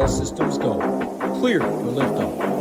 systems go. Clear for liftoff.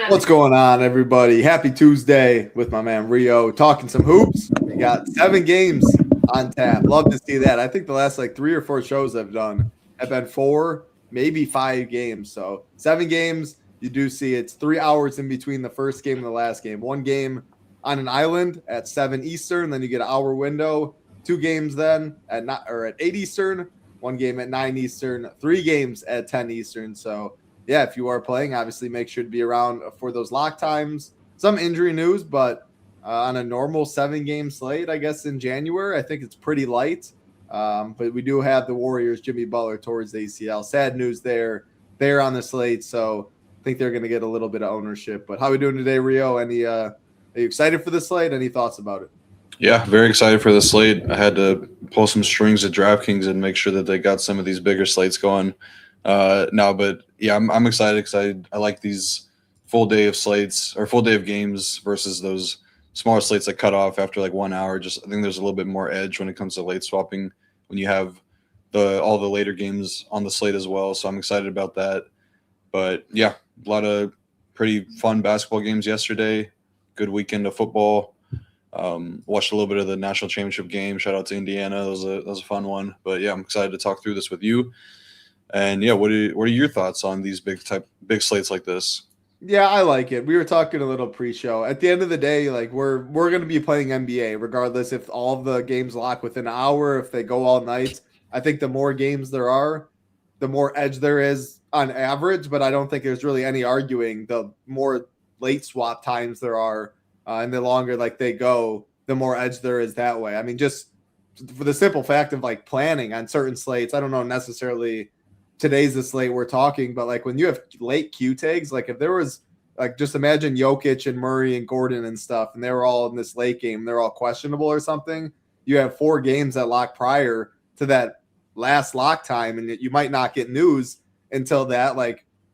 What's going on, everybody? Happy Tuesday with my man Rio, talking some hoops. We got 7 games on tap. Love to see that. I think the last 3 or 4 shows I've done have been 4, maybe 5 games. So 7 games. You do see it's 3 hours in between the first game and the last game. 1 game on an island at 7 Eastern, then you get an hour window. 2 games then at 8 Eastern. 1 game at 9 Eastern. 3 games at 10 Eastern. So yeah, if you are playing, obviously make sure to be around for those lock times. Some injury news, but on a normal 7-game slate, I guess in January, I think it's pretty light. But we do have the Warriors, Jimmy Butler towards the ACL. Sad news there. They're on the slate, so I think they're going to get a little bit of ownership. But how are we doing today, Rio? Are you excited for the slate? Any thoughts about it? Yeah, very excited for the slate. I had to pull some strings at DraftKings and make sure that they got some of these bigger slates going. But yeah, I'm excited because I like these full day of slates or full day of games versus those smaller slates that cut off after 1 hour. I think there's a little bit more edge when it comes to late swapping when you have all the later games on the slate as well. So I'm excited about that. But yeah, a lot of pretty fun basketball games yesterday. Good weekend of football. Watched a little bit of the national championship game. Shout out to Indiana. That was a fun one. But yeah, I'm excited to talk through this with you. And yeah, what are your thoughts on these big slates like this? Yeah, I like it. We were talking a little pre-show. At the end of the day, we're going to be playing NBA regardless if all of the games lock within an hour, if they go all night. I think the more games there are, the more edge there is on average, but I don't think there's really any arguing. The more late swap times there are, and the longer they go, the more edge there is that way. I mean, just for the simple fact of planning on certain slates, I don't know necessarily today's the slate we're talking, but when you have late Q tags, if there was just imagine Jokic and Murray and Gordon and stuff, and they were all in this late game, they're all questionable or something. You have 4 games that lock prior to that last lock time, and you might not get news until that.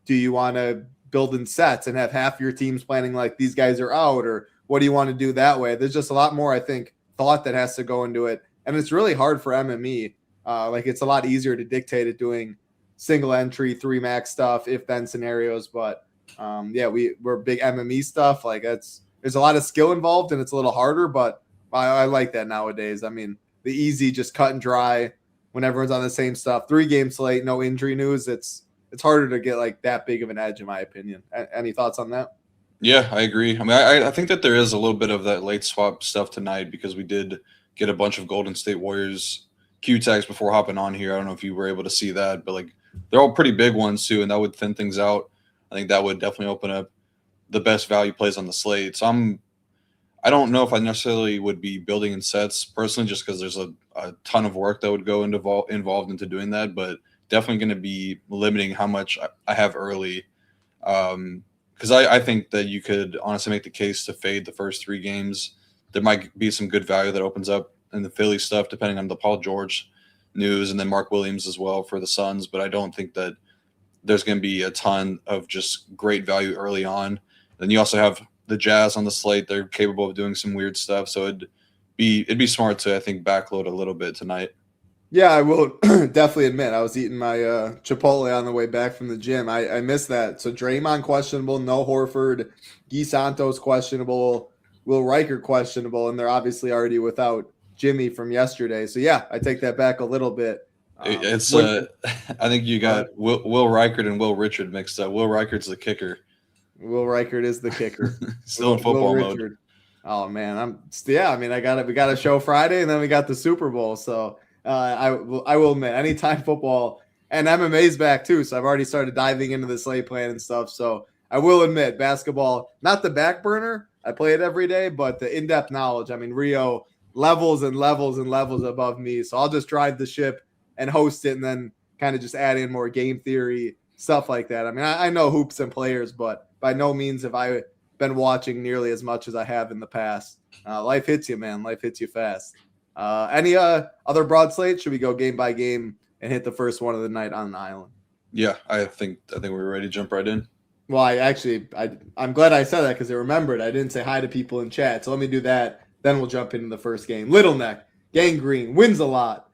Do you want to build in sets and have half your teams planning these guys are out, or what do you want to do that way? There's just a lot more, I think, thought that has to go into it, and it's really hard for MME. It's a lot easier to dictate it doing single entry 3 max stuff, if then scenarios, but we're big MME stuff. There's a lot of skill involved and it's a little harder, but I like that nowadays. I mean, the easy, just cut and dry when everyone's on the same stuff. 3 game slate, no injury news. It's harder to get that big of an edge, in my opinion. Any thoughts on that? Yeah, I agree. I mean, I think that there is a little bit of that late swap stuff tonight because we did get a bunch of Golden State Warriors Q tags before hopping on here. I don't know if you were able to see that, but they're all pretty big ones too, and that would thin things out. I think that would definitely open up the best value plays on the slate. So I don't know if I necessarily would be building in sets personally, just because there's a ton of work that would go involved into doing that, but definitely going to be limiting how much I have early. Because I think that you could honestly make the case to fade the first 3 games. There might be some good value that opens up in the Philly stuff, depending on the Paul George news, and then Mark Williams as well for the Suns. But I don't think that there's going to be a ton of just great value early on. Then you also have the Jazz on the slate. They're capable of doing some weird stuff. So it'd be smart to, I think, backload a little bit tonight. Yeah, I will definitely admit I was eating my Chipotle on the way back from the gym. I missed that. So Draymond questionable, no Horford, Guy Santos questionable, Will Riker questionable, and they're obviously already without Jimmy from yesterday. So yeah, I take that back a little bit. I think you got Will Reichert and Will Richard mixed up. Will Reichert's the kicker. Will Reichert is the kicker. Still in football mode. Oh man, we got a show Friday, and then we got the Super Bowl. So I will admit, anytime football and MMA's back too. So I've already started diving into the slate plan and stuff. So I will admit, basketball, not the back burner. I play it every day, but the in-depth knowledge. I mean, Rio levels and levels and levels above me. So I'll just drive the ship and host it, and then kind of just add in more game theory stuff like that. I mean, I know hoops and players, but by no means have I been watching nearly as much as I have in the past. Life hits you, man. Life hits you fast. Any other broad slate? Should we go game by game and hit the first one of the night on the island? Yeah, I think we're ready to jump right in. Well, I'm glad I said that because I remembered I didn't say hi to people in chat. So let me do that. Then we'll jump into the first game. Little Neck, Gangrene, wins a lot.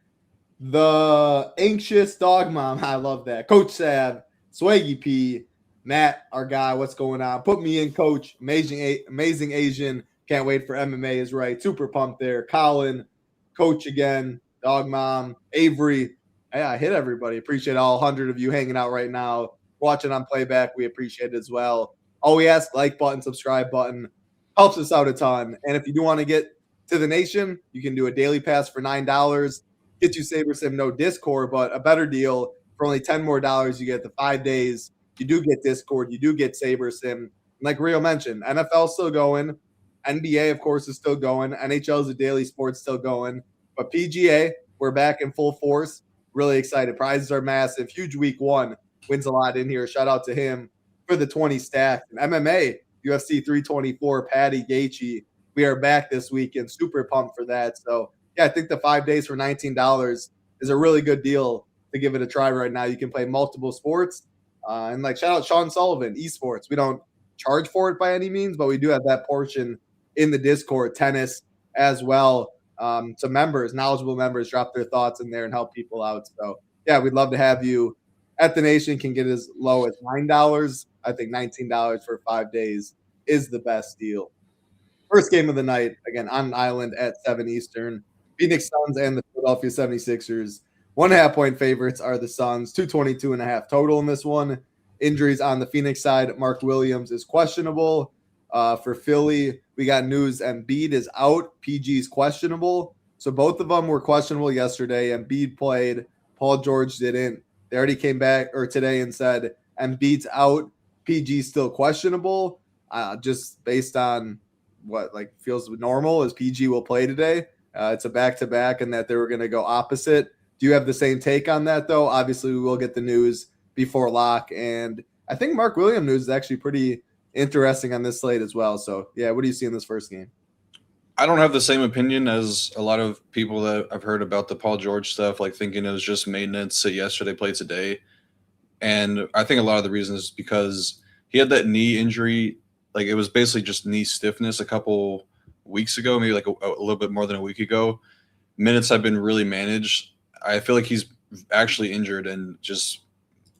The Anxious Dog Mom, I love that. Coach Sav, Swaggy P, Matt, our guy, what's going on? Put me in, Coach. Amazing Asian. Can't wait for MMA is right. Super pumped there. Colin, Coach again, Dog Mom, Avery. Yeah, I hit everybody. Appreciate all 100 of you hanging out right now. Watching on playback, we appreciate it as well. All we ask, like button, subscribe button, helps us out a ton. And if you do want to get to the nation, you can do a daily pass for $9. Get you SaberSim, no Discord, but a better deal for only $10 more. You get the 5 days. You do get Discord. You do get SaberSim. Like Rio mentioned, NFL's still going. NBA, of course, is still going. NHL is a daily sport still going. But PGA, we're back in full force. Really excited. Prizes are massive. Huge week one. Wins a lot in here. Shout out to him for the 20 stacks. And MMA, UFC 324, Patty Gaethje. We are back this weekend. Super pumped for that. So, yeah, I think the 5 days for $19 is a really good deal to give it a try right now. You can play multiple sports. And, shout out Sean Sullivan, esports. We don't charge for it by any means, but we do have that portion in the Discord, tennis as well. Some members, knowledgeable members, drop their thoughts in there and help people out. So, yeah, we'd love to have you at the nation. Can get as low as $9. I think $19 for 5 days is the best deal. First game of the night, again, on an island at 7 Eastern. Phoenix Suns and the Philadelphia 76ers. 1.5 point favorites are the Suns. 222.5 total in this one. Injuries on the Phoenix side. Mark Williams is questionable. For Philly, we got news Embiid is out. PG's questionable. So both of them were questionable yesterday. Embiid played. Paul George didn't. They already came back today and said Embiid's out. PG's still questionable. Just based on what feels normal as PG will play today. It's a back-to-back and that they were going to go opposite. Do you have the same take on that, though? Obviously, we will get the news before lock. And I think Mark Williams news is actually pretty interesting on this slate as well. So, yeah, what do you see in this first game? I don't have the same opinion as a lot of people that I've heard about the Paul George stuff, thinking it was just maintenance, sit yesterday, play today. And I think a lot of the reason is because he had that knee injury. It was basically just knee stiffness a couple weeks ago, maybe a little bit more than a week ago. Minutes have been really managed. I feel like he's actually injured and just,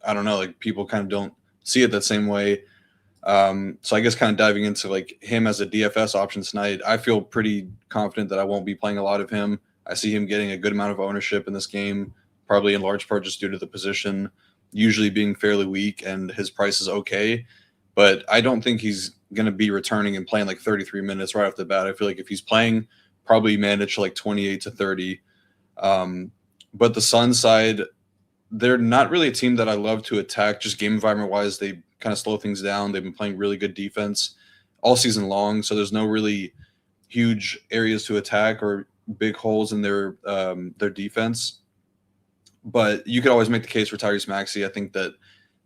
I don't know, people kind of don't see it that same way. So I guess kind of diving into him as a DFS option tonight, I feel pretty confident that I won't be playing a lot of him. I see him getting a good amount of ownership in this game, probably in large part just due to the position usually being fairly weak and his price is okay. But I don't think he's going to be returning and playing 33 minutes right off the bat. I feel like if he's playing, probably manage 28 to 30. But the Suns side, they're not really a team that I love to attack. Just game environment wise, they kind of slow things down. They've been playing really good defense all season long, so there's no really huge areas to attack or big holes in their defense. But you could always make the case for Tyrese Maxey. I think that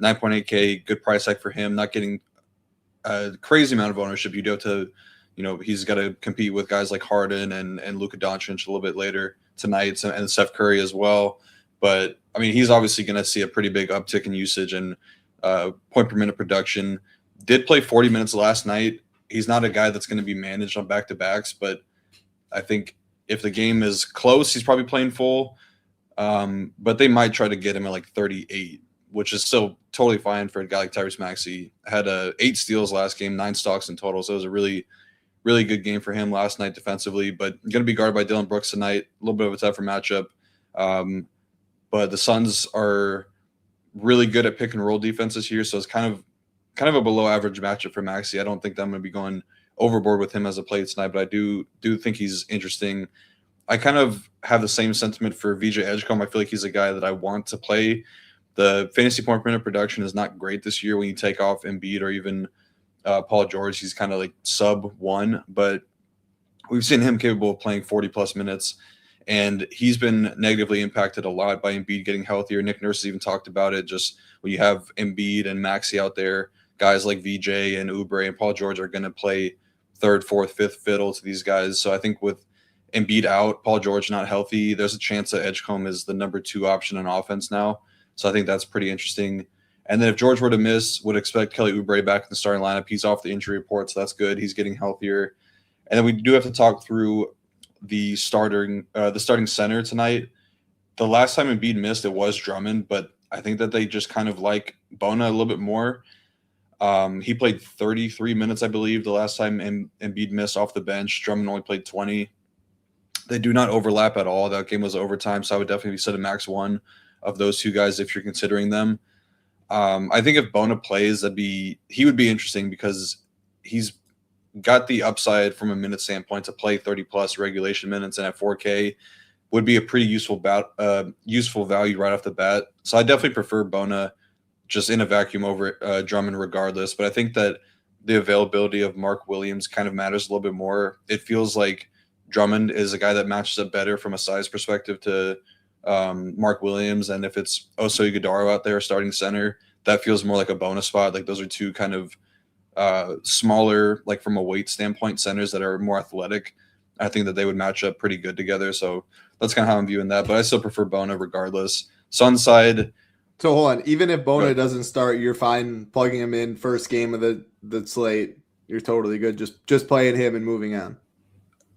9.8K, good price tag for him, not getting a crazy amount of ownership. You do have to, he's got to compete with guys like Harden and Luka Doncic a little bit later tonight, and Steph Curry as well. But, I mean, he's obviously going to see a pretty big uptick in usage and point per minute production. Did play 40 minutes last night. He's not a guy that's going to be managed on back-to-backs, but I think if the game is close, he's probably playing full. But they might try to get him at 38, which is still totally fine for a guy like Tyrese Maxey. Had 8 steals last game, 9 stocks in total, so it was a really, really good game for him last night defensively. But going to be guarded by Dillon Brooks tonight. A little bit of a tougher matchup. But the Suns are really good at pick and roll defenses here, so it's kind of a below average matchup for Maxey. I don't think that I'm going to be going overboard with him as a play tonight, but I do think he's interesting. I kind of have the same sentiment for VJ Edgecombe. I feel like he's a guy that I want to play. The fantasy point per minute production is not great this year when you take off Embiid or even Paul George. He's kind of sub 1, but we've seen him capable of playing 40 plus minutes. And he's been negatively impacted a lot by Embiid getting healthier. Nick Nurse has even talked about it. Just when you have Embiid and Maxey out there, guys like VJ and Oubre and Paul George are going to play third, fourth, fifth fiddle to these guys. So I think with Embiid out, Paul George not healthy, there's a chance that Edgecombe is the number 2 option on offense now. So I think that's pretty interesting. And then if George were to miss, would expect Kelly Oubre back in the starting lineup. He's off the injury report, so that's good. He's getting healthier. And then we do have to talk through the starting center tonight. The last time Embiid missed, it was Drummond, but I think that they just kind of like Bona a little bit more. He played 33 minutes, I believe, the last time Embiid missed off the bench. Drummond only played 20. They do not overlap at all. That game was overtime, so I would definitely set a max 1 of those 2 guys if you're considering them. I think if Bona plays, he would be interesting because he's got the upside from a minute standpoint to play 30-plus regulation minutes, and at 4K would be a pretty useful value right off the bat. So I definitely prefer Bona just in a vacuum over Drummond regardless. But I think that the availability of Mark Williams kind of matters a little bit more. It feels like Drummond is a guy that matches up better from a size perspective to Mark Williams. And if it's Oso Ighodaro out there starting center, that feels more like a bonus spot. Like those are 2 kind of smaller, like from a weight standpoint, centers that are more athletic. I think that they would match up pretty good together. So that's kind of how I'm viewing that. But I still prefer Bona regardless. Sun side. So hold on. Even if Bona doesn't start, you're fine plugging him in first game of the slate. You're totally good. Just playing him and moving on.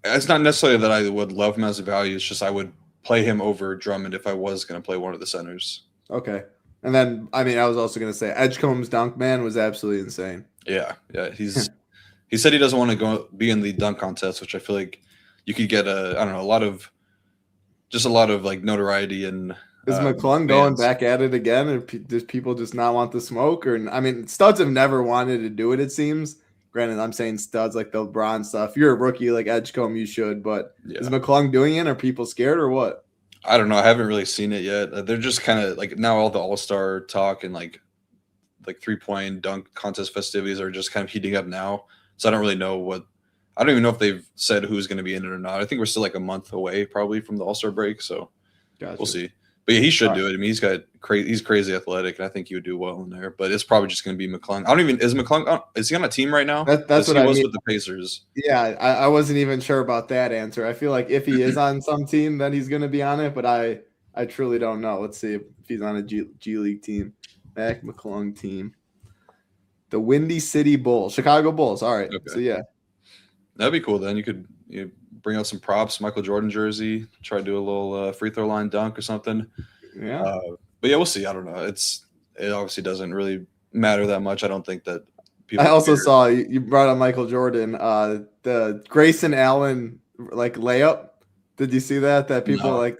It's not necessarily that I would love him as a value. It's just I would play him over Drummond if I was going to play one of the centers. Okay. And then, I was also going to say Edgecombe's dunk man was absolutely insane. Yeah. He said he doesn't want to be in the dunk contest, which I feel like you could get a lot of like notoriety and. Is McClung going back at it again? Or does people just not want the smoke? Or studs have never wanted to do it. It seems. Granted, I'm saying studs like the LeBron stuff. If you're a rookie like Edgecombe, you should. But is McClung doing it? Are people scared or what? I don't know. I haven't really seen it yet. They're just kind of like now all the All-Star talk and like 3-point dunk contest festivities are just kind of heating up now. So I don't really know I don't even know if they've said who's going to be in it or not. I think we're still like a month away probably from the All-Star break. So We'll see. But yeah, he should do it. He's crazy athletic, and I think he would do well in there. But it's probably just going to be McClung. Is McClung is he on a team right now? That's what he was with the Pacers. Yeah, I wasn't even sure about that answer. I feel like if he is on some team, then he's going to be on it. But I truly don't know. Let's see if he's on a G League team. Mac McClung team, the Windy City Bulls, Chicago Bulls. All right, okay. So yeah, that'd be cool. Then you could bring out some props, Michael Jordan jersey, try to do a little free throw line dunk or something. Yeah. But yeah, we'll see. I don't know. It obviously doesn't really matter that much. I don't think that people. I also saw you brought up Michael Jordan, the Grayson Allen like layup. Did you see that? That people like,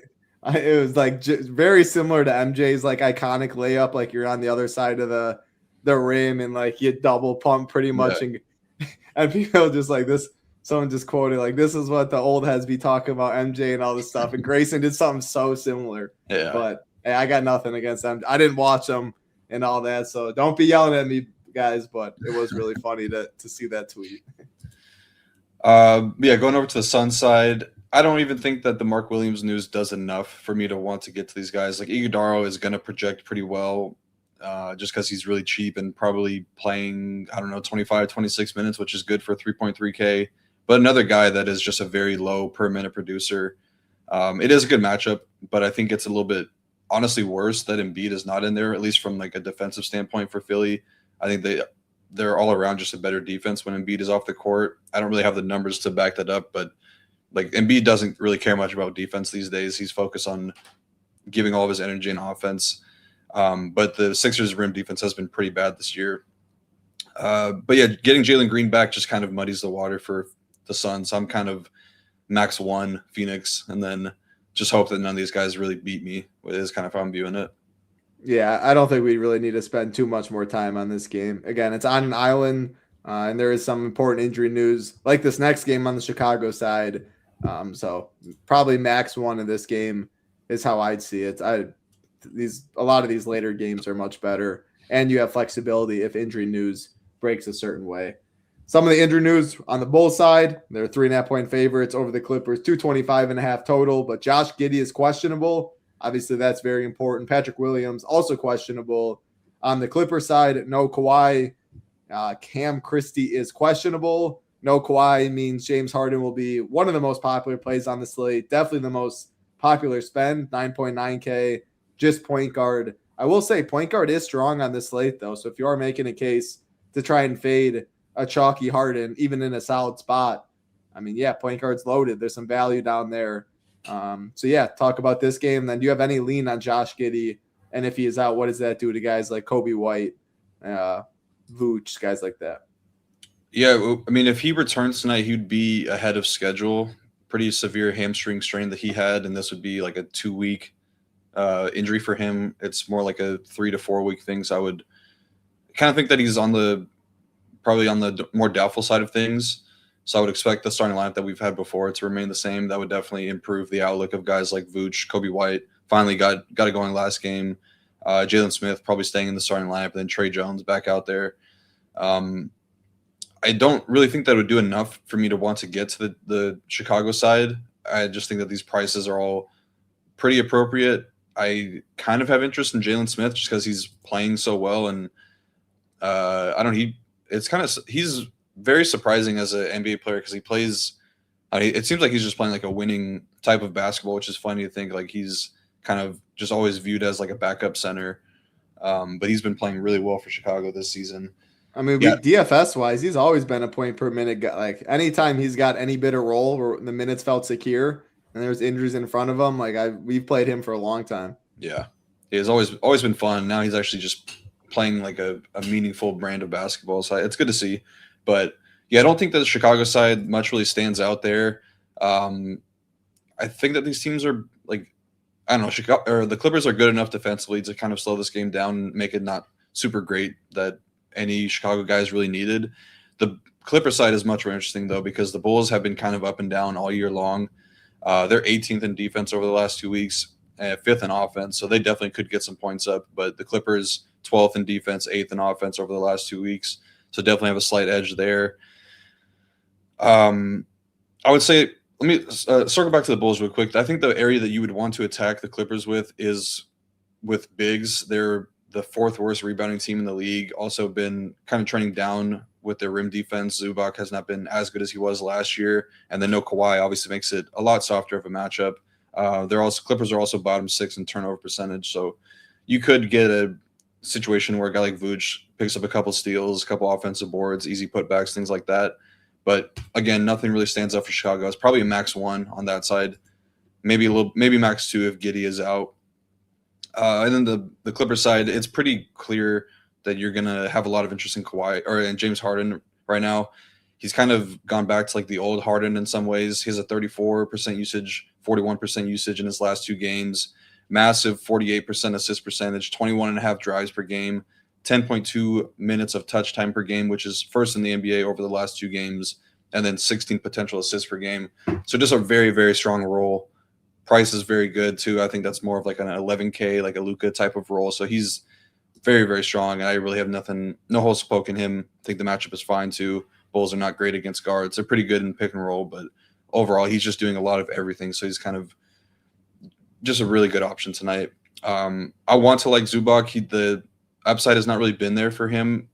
it was like very similar to MJ's like iconic layup. Like you're on the other side of the rim and like you double pump pretty much, and people just like this. Someone just quoted like, "This is what the old heads be talking about MJ and all this stuff." And Grayson did something so similar. Yeah. But hey, I got nothing against them. I didn't watch them and all that, so don't be yelling at me, guys. But it was really funny to see that tweet. Going over to the Sun side, I don't even think that the Mark Williams news does enough for me to want to get to these guys. Like Ighodaro is going to project pretty well. Just because he's really cheap and probably playing, 25, 26 minutes, which is good for 3.3K. But another guy that is just a very low per minute producer. It is a good matchup, but I think it's a little bit honestly worse that Embiid is not in there, at least from like a defensive standpoint for Philly. I think they're all around just a better defense when Embiid is off the court. I don't really have the numbers to back that up, but like Embiid doesn't really care much about defense these days. He's focused on giving all of his energy in offense. But the Sixers' rim defense has been pretty bad this year. But yeah, getting Jalen Green back just kind of muddies the water for the Suns. So I'm kind of max 1 Phoenix, and then just hope that none of these guys really beat me. It is kind of how I'm viewing it. Yeah, I don't think we really need to spend too much more time on this game. Again, it's on an island, and there is some important injury news, like this next game on the Chicago side. So probably max 1 in this game is how I'd see it. A lot of these later games are much better, and you have flexibility if injury news breaks a certain way. Some of the injury news on the Bulls side, they're 3.5-point favorites over the Clippers, 225.5 total, but Josh Giddey is questionable. Obviously, that's very important. Patrick Williams also questionable. On the Clippers side, no Kawhi. Cam Christie is questionable. No Kawhi means James Harden will be one of the most popular plays on the slate. Definitely the most popular spend, 9.9K, just point guard. I will say point guard is strong on this slate, though. So if you are making a case to try and fade a chalky Harden, even in a solid spot, I mean, yeah, point guard's loaded. There's some value down there. So, yeah, talk about this game. Then do you have any lean on Josh Giddey? And if he is out, what does that do to guys like Kobe White, Vooch, guys like that? Yeah, I mean, if he returns tonight, he'd be ahead of schedule. Pretty severe hamstring strain that he had, and this would be like a 2-week injury for him. It's more like a 3 to 4 week thing. So I would kind of think that he's probably on the more doubtful side of things. So I would expect the starting lineup that we've had before to remain the same. That would definitely improve the outlook of guys like Vooch, Kobe White. Finally got it going last game. Jalen Smith probably staying in the starting lineup, and then Trey Jones back out there. I don't really think that would do enough for me to want to get to the Chicago side. I just think that these prices are all pretty appropriate. I kind of have interest in Jalen Smith just because he's playing so well, and he's very surprising as an NBA player because he plays. It seems like he's just playing like a winning type of basketball, which is funny to think. Like he's kind of just always viewed as like a backup center, but he's been playing really well for Chicago this season. I mean, DFS wise, he's always been a point per minute guy. Like anytime he's got any bit of role where the minutes felt secure and there's injuries in front of him, we've played him for a long time. Yeah, he has always been fun. Now he's actually just playing like a meaningful brand of basketball. So it's good to see. But yeah, I don't think that the Chicago side much really stands out there. I think that these teams are like, I don't know, Chicago or the Clippers are good enough defensively to kind of slow this game down and make it not super great that any Chicago guys really needed. The Clipper side is much more interesting though, because the Bulls have been kind of up and down all year long. They're 18th in defense over the last 2 weeks, 5th in offense. So they definitely could get some points up, but the Clippers 12th in defense, 8th in offense over the last 2 weeks. So definitely have a slight edge there. I would say, let me circle back to the Bulls real quick. I think the area that you would want to attack the Clippers with is with bigs. They're the 4th worst rebounding team in the league. Also been kind of trending down with their rim defense. Zubac has not been as good as he was last year. And then no Kawhi obviously makes it a lot softer of a matchup. Clippers are also bottom 6 in turnover percentage. So you could get a situation where a guy like Vooch picks up a couple steals, a couple offensive boards, easy putbacks, things like that. But again, nothing really stands out for Chicago. It's probably a max 1 on that side, maybe max 2 if Giddey is out. And then the Clippers side, it's pretty clear that you're gonna have a lot of interest in Kawhi or in James Harden right now. He's kind of gone back to like the old Harden in some ways. He has a 34% usage, 41% usage in his last 2 games. Massive 48% assist percentage, 21.5 drives per game, 10.2 minutes of touch time per game, which is first in the NBA over the last 2 games, and then 16 potential assists per game. So just a very, very strong role. Price is very good too. I think that's more of like an 11K, like a Luka type of role. So he's very, very strong. And I really have no holes poke in him. I think the matchup is fine too. Bulls are not great against guards. They're pretty good in pick and roll, but overall he's just doing a lot of everything. So he's kind of just a really good option tonight. I want to like Zubac. The upside has not really been there for him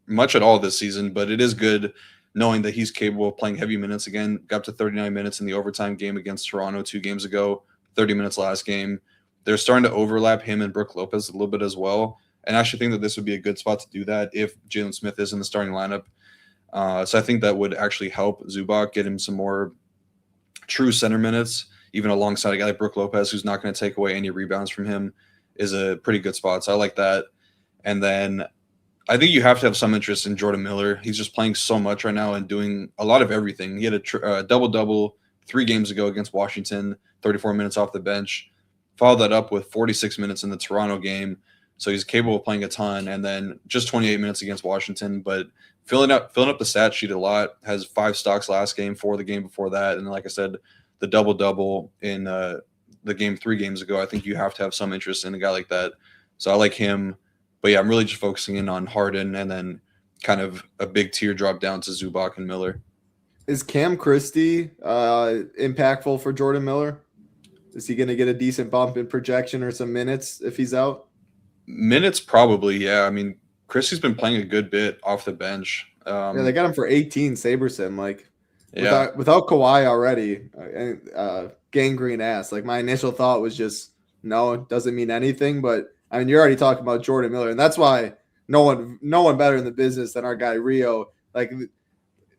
much at all this season, but it is good knowing that he's capable of playing heavy minutes again. Got up to 39 minutes in the overtime game against Toronto 2 games ago, 30 minutes last game. They're starting to overlap him and Brook Lopez a little bit as well. And I actually think that this would be a good spot to do that if Jalen Smith is in the starting lineup. So I think that would actually help Zubac get him some more true center minutes, even alongside a guy like Brook Lopez, who's not going to take away any rebounds from him, is a pretty good spot. So I like that. And then I think you have to have some interest in Jordan Miller. He's just playing so much right now and doing a lot of everything. He had a double-double 3 games ago against Washington, 34 minutes off the bench. Followed that up with 46 minutes in the Toronto game. So he's capable of playing a ton. And then just 28 minutes against Washington, but filling up the stat sheet a lot. Has 5 stocks last game, 4 the game before that. And like I said, the double-double in the game 3 games ago. I think you have to have some interest in a guy like that. So I like him. But yeah, I'm really just focusing in on Harden and then kind of a big teardrop down to Zubac and Miller. Is Cam Christie impactful for Jordan Miller? Is he going to get a decent bump in projection or some minutes if he's out? Minutes, probably, yeah. I mean, Christie's been playing a good bit off the bench. Yeah, they got him for 18, Saberson. Like, Yeah, without Kawhi already, gangrene ass. Like, my initial thought was just, no, it doesn't mean anything. But, I mean, you're already talking about Jordan Miller. And that's why no one better in the business than our guy Rio. Like,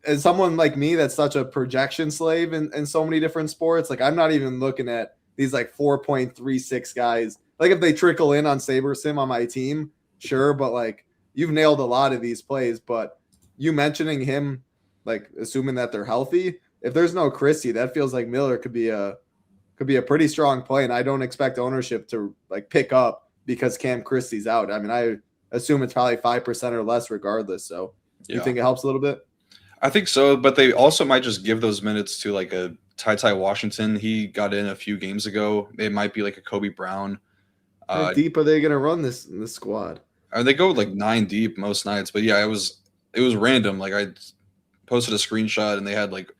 as someone like me that's such a projection slave in so many different sports, like, I'm not even looking at these, like, 4.36 guys. Like, if they trickle in on SaberSim on my team, sure. But, like, you've nailed a lot of these plays. But you mentioning him, like, assuming that they're healthy, if there's no Christie, that feels like Miller could be a pretty strong play. And I don't expect ownership to, like, pick up because Cam Christie's out. I mean, I assume it's probably 5% or less regardless. So you think it helps a little bit? I think so, but they also might just give those minutes to like a Ty Washington. He got in a few games ago. It might be like a Kobe Brown. How deep are they going to run this squad? They go like 9 deep most nights, but yeah, it was random. Like, I posted a screenshot and they had like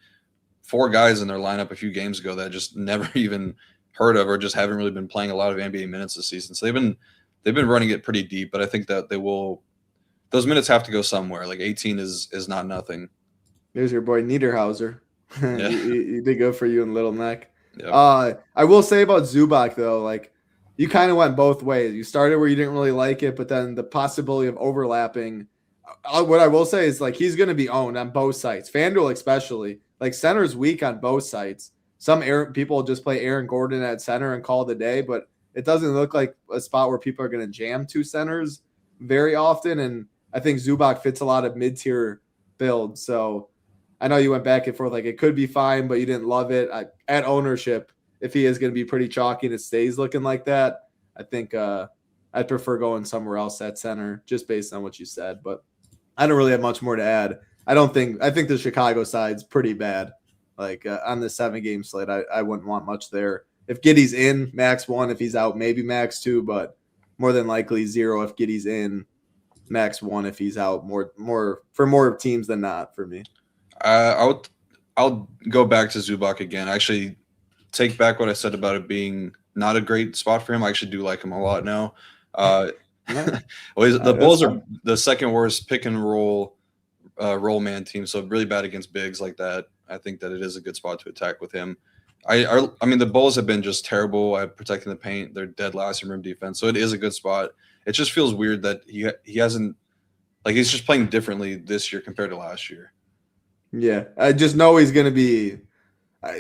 4 guys in their lineup a few games ago that I just never even heard of or just haven't really been playing a lot of NBA minutes this season. So they've been running it pretty deep, but I think that those minutes have to go somewhere. Like 18 is not nothing. There's your boy Niederhauser. Yeah. he did good for you in Little Neck. Yep. I will say about Zubac though, like, you kind of went both ways. You started where you didn't really like it, but then the possibility of overlapping. What I will say is, like, he's going to be owned on both sites. FanDuel especially. Like, center's weak on both sites. Some people just play Aaron Gordon at center and call it a day, but it doesn't look like a spot where people are going to jam 2 centers very often. And I think Zubac fits a lot of mid-tier builds. So I know you went back and forth. Like, it could be fine, but you didn't love it. At ownership, if he is going to be pretty chalky and it stays looking like that, I think I'd prefer going somewhere else at center just based on what you said. But I don't really have much more to add. I think the Chicago side's pretty bad. Like, on the 7-game slate, I wouldn't want much there. If Giddey's in, max 1. If he's out, maybe max 2, but more than likely 0 if Giddey's in, max 1 if he's out. More for more teams than not for me. I'll go back to Zubac again. I actually take back what I said about it being not a great spot for him. I actually do like him a lot now. The Bulls are the second worst pick and roll man team, so really bad against bigs like that. I think that it is a good spot to attack with him. I mean, the Bulls have been just terrible at protecting the paint. They're dead last in rim defense, so it is a good spot. It just feels weird that he hasn't, like, he's just playing differently this year compared to last year. Yeah, I just know he's going to be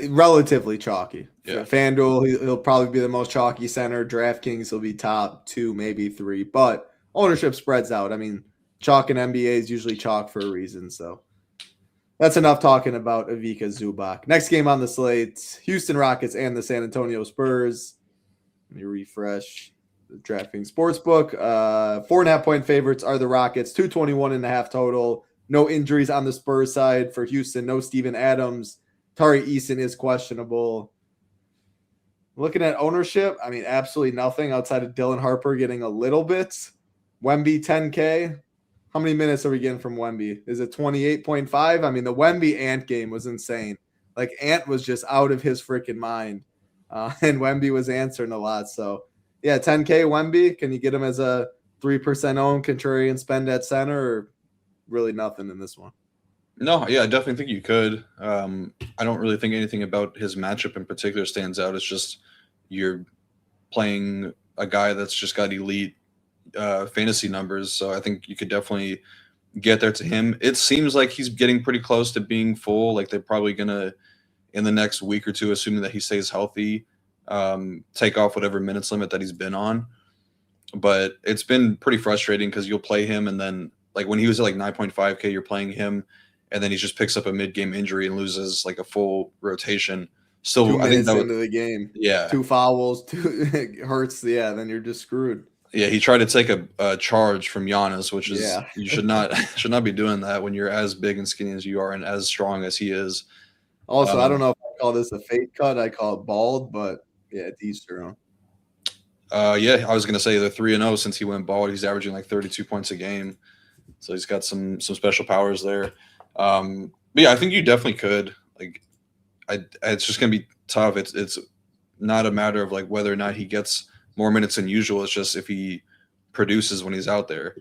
relatively chalky. Yeah. FanDuel, he'll probably be the most chalky center. DraftKings will be top 2, maybe 3, but ownership spreads out. I mean, chalk in NBA is usually chalk for a reason. So that's enough talking about Ivica Zubac. Next game on the slate, Houston Rockets and the San Antonio Spurs. Let me refresh the DraftKings Sportsbook. 4.5-point favorites are the Rockets, 221.5 total. No injuries on the Spurs side for Houston. No Steven Adams. Tari Eason is questionable. Looking at ownership, I mean, absolutely nothing outside of Dylan Harper getting a little bit. Wemby 10K. How many minutes are we getting from Wemby? Is it 28.5? I mean, the Wemby Ant game was insane. Like, Ant was just out of his freaking mind. And Wemby was answering a lot. So, yeah, 10K Wemby. Can you get him as a 3% own contrarian spend at center, or really nothing in this one? No, yeah, I definitely think you could. I don't really think anything about his matchup in particular stands out. It's just you're playing a guy that's just got elite fantasy numbers, so I think you could definitely get there to him. It seems like he's getting pretty close to being full. Like, they're probably gonna, in the next week or two, assuming that he stays healthy, take off whatever minutes limit that he's been on. But it's been pretty frustrating because you'll play him, and then, like, when he was at like 9.5K, you're playing him, and then he just picks up a mid-game injury and loses like a full rotation. Still, 2 minutes I think that into the game, yeah, 2 fouls, 2 hurts. Yeah, then you're just screwed. Yeah, he tried to take a charge from Giannis, which is you should not be doing that when you're as big and skinny as you are and as strong as he is. Also, I don't know if I call this a fade cut. I call it bald, but yeah, it's Easter. Yeah, I was gonna say they're 3-0 since he went bald. He's averaging like 32 points a game. So he's got some special powers there. But yeah, I think you definitely could. Like, it's just gonna be tough. It's not a matter of like whether or not he gets more minutes than usual. It's just if he produces when he's out there.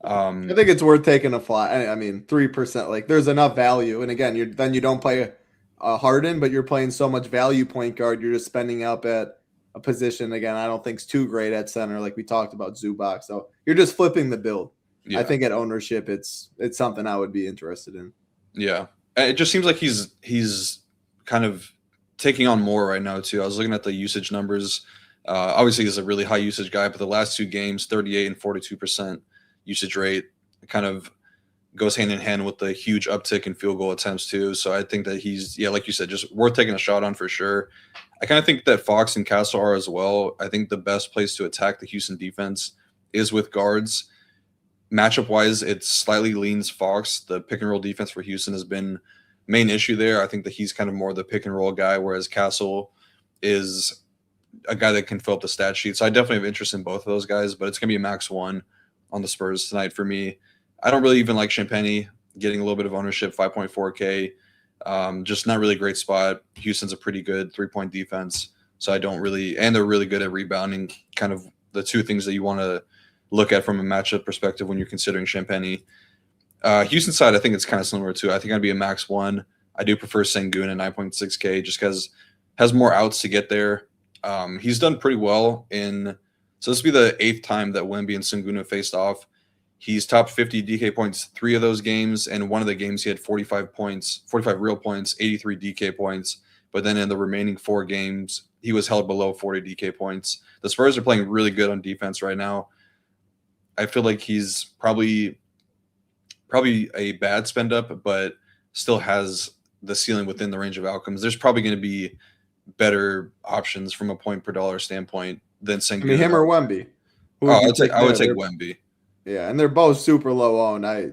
I think it's worth taking a fly. I mean, 3%. Like, there's enough value. And again, you don't play Harden, but you're playing so much value point guard. You're just spending up at a position. Again, I don't think it's too great at center, like we talked about Zubac. So you're just flipping the build. Yeah. I think at ownership, it's something I would be interested in. Yeah, it just seems like he's kind of taking on more right now too. I was looking at the usage numbers. Obviously, he's a really high usage guy, but the last 2 games, 38 and 42% usage rate, kind of goes hand in hand with the huge uptick in field goal attempts too. So I think that he's, like you said, just worth taking a shot on for sure. I kind of think that Fox and Castle are as well. I think the best place to attack the Houston defense is with guards. Matchup wise, it slightly leans Fox. The pick and roll defense for Houston has been main issue there. I think that he's kind of more the pick and roll guy, whereas Castle is a guy that can fill up the stat sheet. So I definitely have interest in both of those guys, but it's going to be a max 1 on the Spurs tonight for me. I don't really even like Champagny getting a little bit of ownership, 5.4K. Just not really a great spot. Houston's a pretty good 3-point defense. So I don't really, and they're really good at rebounding, kind of the 2 things that you want to look at from a matchup perspective when you're considering Champagny. Houston side, I think it's kind of similar too. I think I'd be a max 1. I do prefer Sengun at 9.6K just because has more outs to get there. He's done pretty well so this will be the 8th time that Wemby and Sengun have faced off. He's top 50 DK points 3 of those games, and one of the games he had 45 points, 45 real points, 83 DK points. But then in the remaining 4 games, he was held below 40 DK points. The Spurs are playing really good on defense right now. I feel like he's probably a bad spend up, but still has the ceiling within the range of outcomes. There's probably going to be better options from a point per dollar standpoint than Sengun. I mean, him or Wemby. I would take Wemby. Yeah, and they're both super low owned. I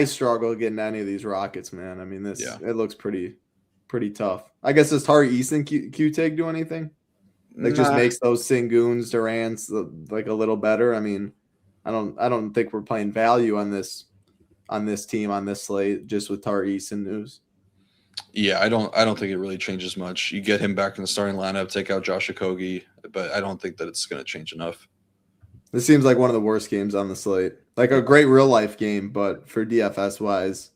struggle getting any of these Rockets, man. I mean, it looks pretty tough. I guess does Tari Eason Q-Tag do anything? Like just makes those Senguns, Durants like a little better. I mean, I don't think we're playing value on this team on this slate just with Tari Eason news. Yeah, I don't think it really changes much. You get him back in the starting lineup, take out Josh Okogie, but I don't think that it's going to change enough. This seems like one of the worst games on the slate. Like a great real life game, but for DFS wise,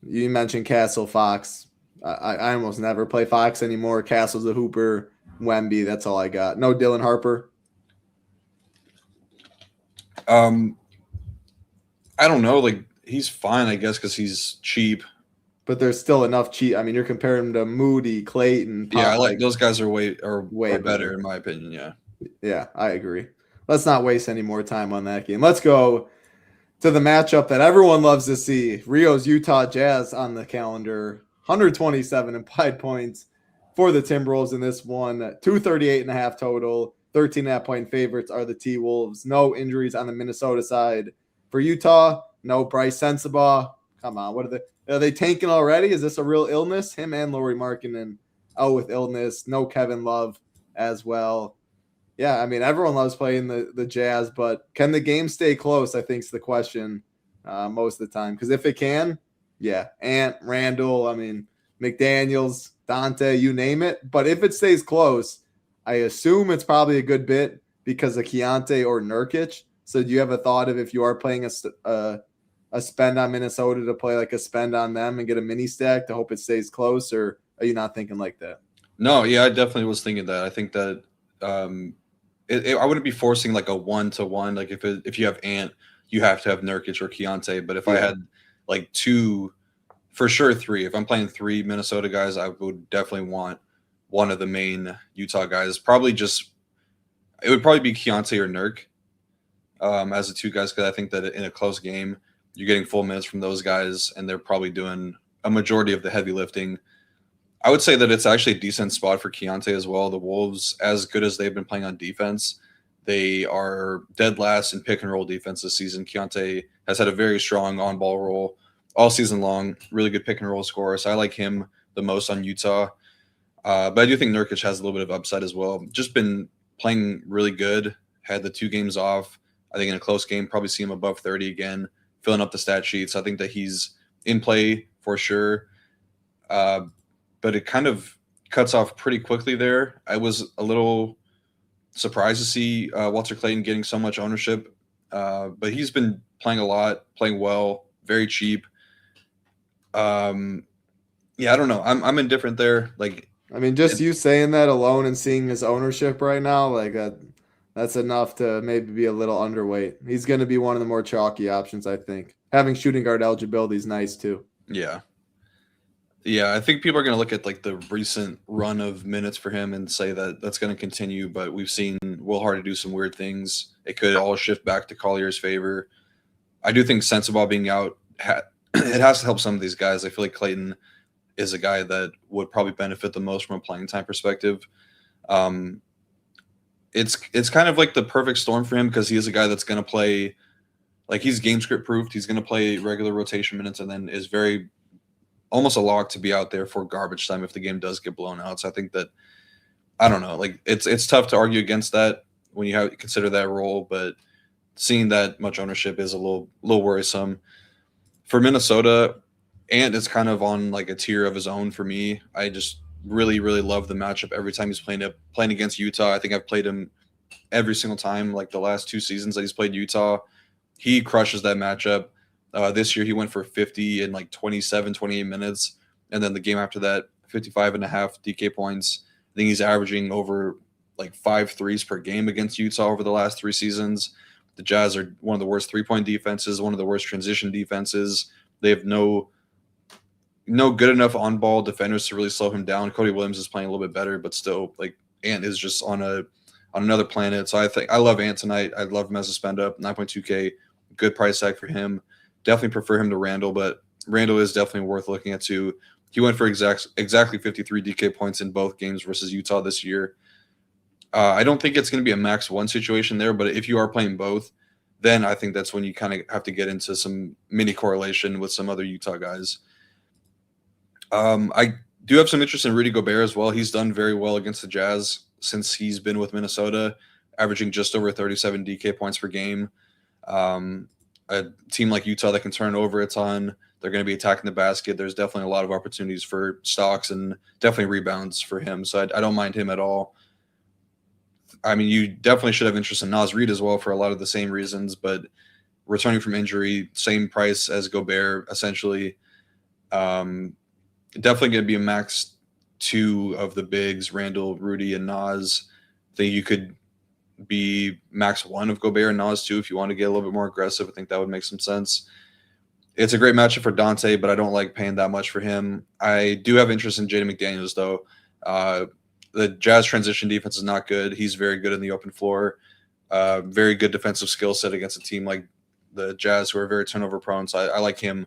you mentioned Castle, Fox. I almost never play Fox anymore. Castle's a hooper. Wemby, that's all I got. No Dylan Harper. I don't know. Like he's fine, I guess, because he's cheap. But there's still enough cheap. I mean, you're comparing him to Moody, Clayton. Pop, I like those guys are way better in my opinion. Yeah. Yeah, I agree. Let's not waste any more time on that game. Let's go to the matchup that everyone loves to see. Rio's Utah Jazz on the calendar. 127 implied points for the Timberwolves in this one. 238.5 total. 13.5-point favorites are the T-Wolves. No injuries on the Minnesota side. For Utah, no Bryce Sensabaugh. Come on, are they tanking already? Is this a real illness? Him and Lauri Markkanen out with illness. No Kevin Love as well. Yeah, I mean, everyone loves playing the Jazz, but can the game stay close, I think is the question most of the time. Because if it can, yeah, Ant, Randall, I mean, McDaniels, Dante, you name it. But if it stays close, I assume it's probably a good bit because of Keontae or Nurkic. So do you have a thought of if you are playing a spend on Minnesota to play like a spend on them and get a mini stack to hope it stays close, or are you not thinking like that? No, yeah, I definitely was thinking that. I think that I wouldn't be forcing like a 1-to-1. Like if you have Ant, you have to have Nurkic or Keontae. But if I had like 2, for sure 3. If I'm playing 3 Minnesota guys, I would definitely want one of the main Utah guys. It would probably be Keontae or Nurk as the 2 guys, because I think that in a close game, you're getting full minutes from those guys, and they're probably doing a majority of the heavy lifting. I would say that it's actually a decent spot for Keontae as well. The Wolves, as good as they've been playing on defense, they are dead last in pick and roll defense this season. Keontae has had a very strong on-ball role all season long, really good pick and roll scorer. So I like him the most on Utah. But I do think Nurkic has a little bit of upside as well. Just been playing really good, had the 2 games off, I think in a close game, probably see him above 30 again, filling up the stat sheets. I think that he's in play for sure. But it kind of cuts off pretty quickly there. I was a little surprised to see Walter Clayton getting so much ownership, but he's been playing a lot, playing well, very cheap. Yeah, I don't know. I'm indifferent there. Like, I mean, just you saying that alone and seeing his ownership right now, like that's enough to maybe be a little underweight. He's going to be one of the more chalky options, I think. Having shooting guard eligibility is nice too. yeah. Yeah, I think people are going to look at like the recent run of minutes for him and say that that's going to continue, but we've seen Will Hardy do some weird things. It could all shift back to Collier's favor. I do think Sensabaugh being out, it has to help some of these guys. I feel like Clayton is a guy that would probably benefit the most from a playing time perspective. It's kind of like the perfect storm for him because he is a guy that's going to play, like he's game script proofed. He's going to play regular rotation minutes and then is very almost a lock to be out there for garbage time if the game does get blown out. So I think that, I don't know, like it's tough to argue against that when you have consider that role, but seeing that much ownership is a little worrisome for Minnesota. And it's kind of on like a tier of his own for me. I just really, really love the matchup every time he's playing against Utah. I think I've played him every single time, like the last 2 seasons that he's played Utah. He crushes that matchup. This year he went for 50 in like 27, 28 minutes. And then the game after that, 55.5 DK points. I think he's averaging over like 5 threes per game against Utah over the last 3 seasons. The Jazz are one of the worst 3-point defenses, one of the worst transition defenses. They have no good enough on-ball defenders to really slow him down. Cody Williams is playing a little bit better, but still, like Ant is just on another planet. So I think I love Ant tonight. I love him as a spend up, 9.2K, good price tag for him. Definitely prefer him to Randall, but Randall is definitely worth looking at too. He went for exactly 53 DK points in both games versus Utah this year. I don't think it's going to be a max 1 situation there, but if you are playing both, then I think that's when you kind of have to get into some mini correlation with some other Utah guys. I do have some interest in Rudy Gobert as well. He's done very well against the Jazz since he's been with Minnesota, averaging just over 37 DK points per game. A team like Utah that can turn over a ton. They're going to be attacking the basket. There's definitely a lot of opportunities for stocks and definitely rebounds for him. So I don't mind him at all. I mean, you definitely should have interest in Naz Reid as well for a lot of the same reasons, but returning from injury, same price as Gobert, essentially. Definitely going to be a max 2 of the bigs, Randall, Rudy, and Naz. I think you could be max 1 of Gobert and Naz too if you want to get a little bit more aggressive. I think that would make some sense. It's a great matchup for Dante, but I don't like paying that much for him. I do have interest in Jaden McDaniels though. The Jazz transition defense is not good. He's very good in the open floor. Very good defensive skill set against a team like the Jazz who are very turnover prone. So I like him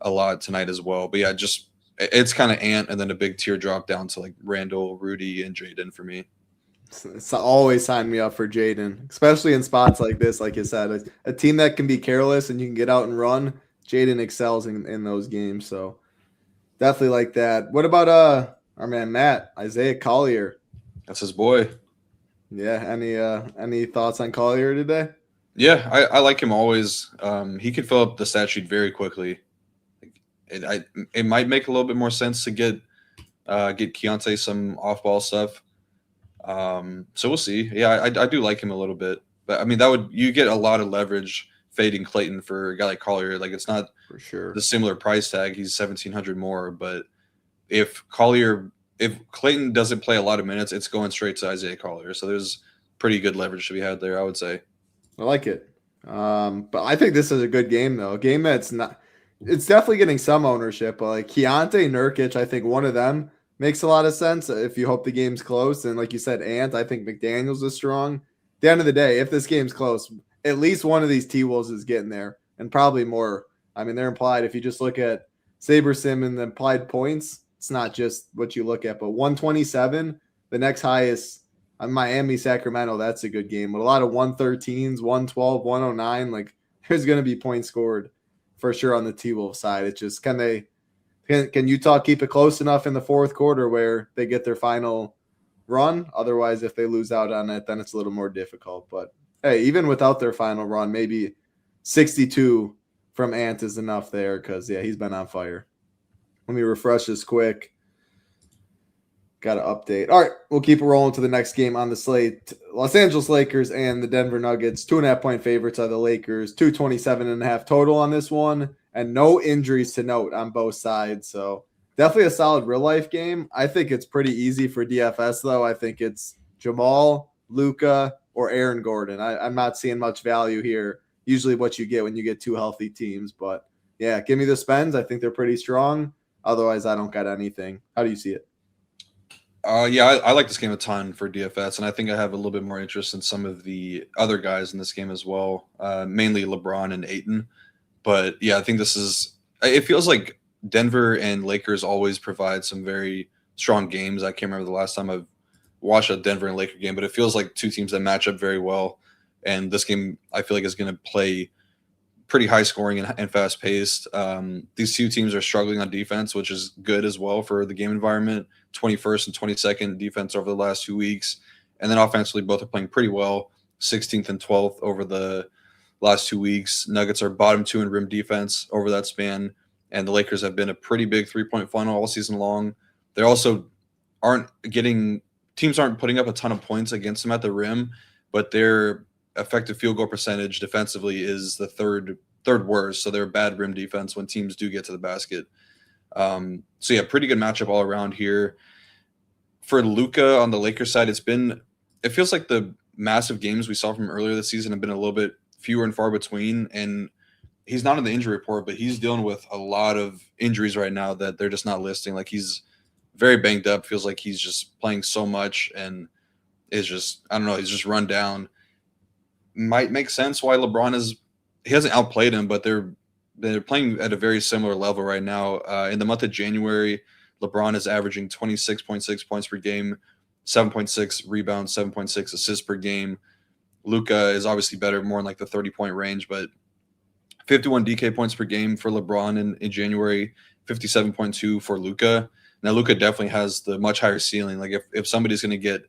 a lot tonight as well. But yeah, just it's kind of Ant and then a big tier drop down to like Randall, Rudy, and Jaden for me. It's always sign me up for Jaden, especially in spots like this. Like you said, a team that can be careless and you can get out and run. Jaden excels in those games, so definitely like that. What about our man Matt, Isaiah Collier? That's his boy. Yeah, any thoughts on Collier today? Yeah, I like him always. He can fill up the stat sheet very quickly. It might make a little bit more sense to get Keontae some off-ball stuff. So we'll see. Yeah, I do like him a little bit, but I mean you get a lot of leverage fading Clayton for a guy like Collier. Like it's not for sure the similar price tag. He's 1,700 more, but if Clayton doesn't play a lot of minutes, it's going straight to Isaiah Collier. So there's pretty good leverage to be had there, I would say. I like it. But I think this is a good game though. A game that's not. It's definitely getting some ownership, but like Keontae, Nurkic, I think one of them makes a lot of sense if you hope the game's close. And like you said, Ant, I think McDaniels is strong. At the end of the day, if this game's close, at least one of these T-Wolves is getting there, and probably more. I mean, they're implied. If you just look at SaberSim and the implied points, it's not just what you look at, but 127, the next highest on Miami, Sacramento, that's a good game. But a lot of 113s, 112, 109, like there's going to be points scored for sure on the T-Wolves side. It's just can Utah keep it close enough in the fourth quarter where they get their final run? Otherwise, if they lose out on it, then it's a little more difficult. But hey, even without their final run, maybe 62 from Ant is enough there because, yeah, he's been on fire. Let me refresh this quick. Got to update. All right, we'll keep it rolling to the next game on the slate. Los Angeles Lakers and the Denver Nuggets, 2.5-point favorites are the Lakers, 227.5 total on this one, and no injuries to note on both sides. So definitely a solid real life game. I think it's pretty easy for DFS though. I think it's Jamal, Luka, or Aaron Gordon. I'm not seeing much value here. Usually what you get when you get two healthy teams, but yeah, give me the spends. I think they're pretty strong. Otherwise, I don't got anything. How do you see it? Yeah, I like this game a ton for DFS, and I think I have a little bit more interest in some of the other guys in this game as well, mainly LeBron and Ayton. But yeah, I think it feels like Denver and Lakers always provide some very strong games. I can't remember the last time I've watched a Denver and Laker game, but it feels like two teams that match up very well. And this game, I feel like, is going to play pretty high scoring and fast paced. These two teams are struggling on defense, which is good as well for the game environment. 21st and 22nd defense over the last 2 weeks. And then offensively, both are playing pretty well, 16th and 12th over the last 2 weeks. Nuggets are bottom 2 in rim defense over that span. And the Lakers have been a pretty big 3-point funnel all season long. They also teams aren't putting up a ton of points against them at the rim, but their effective field goal percentage defensively is the third worst. So they're a bad rim defense when teams do get to the basket. So yeah, pretty good matchup all around here. For Luka on the Lakers side, it feels like the massive games we saw from earlier this season have been a little bit fewer and far between. And he's not on the injury report, but he's dealing with a lot of injuries right now that they're just not listing. Like, he's very banged up. Feels like he's just playing so much and is just, I don't know, he's just run down. Might make sense why he hasn't outplayed him, but they're playing at a very similar level right now. In the month of January, LeBron is averaging 26.6 points per game, 7.6 rebounds, 7.6 assists per game. Luka is obviously better, more in like the 30-point range, but 51 DK points per game for LeBron in January, 57.2 for Luka. Now, Luka definitely has the much higher ceiling. Like, if somebody's going to get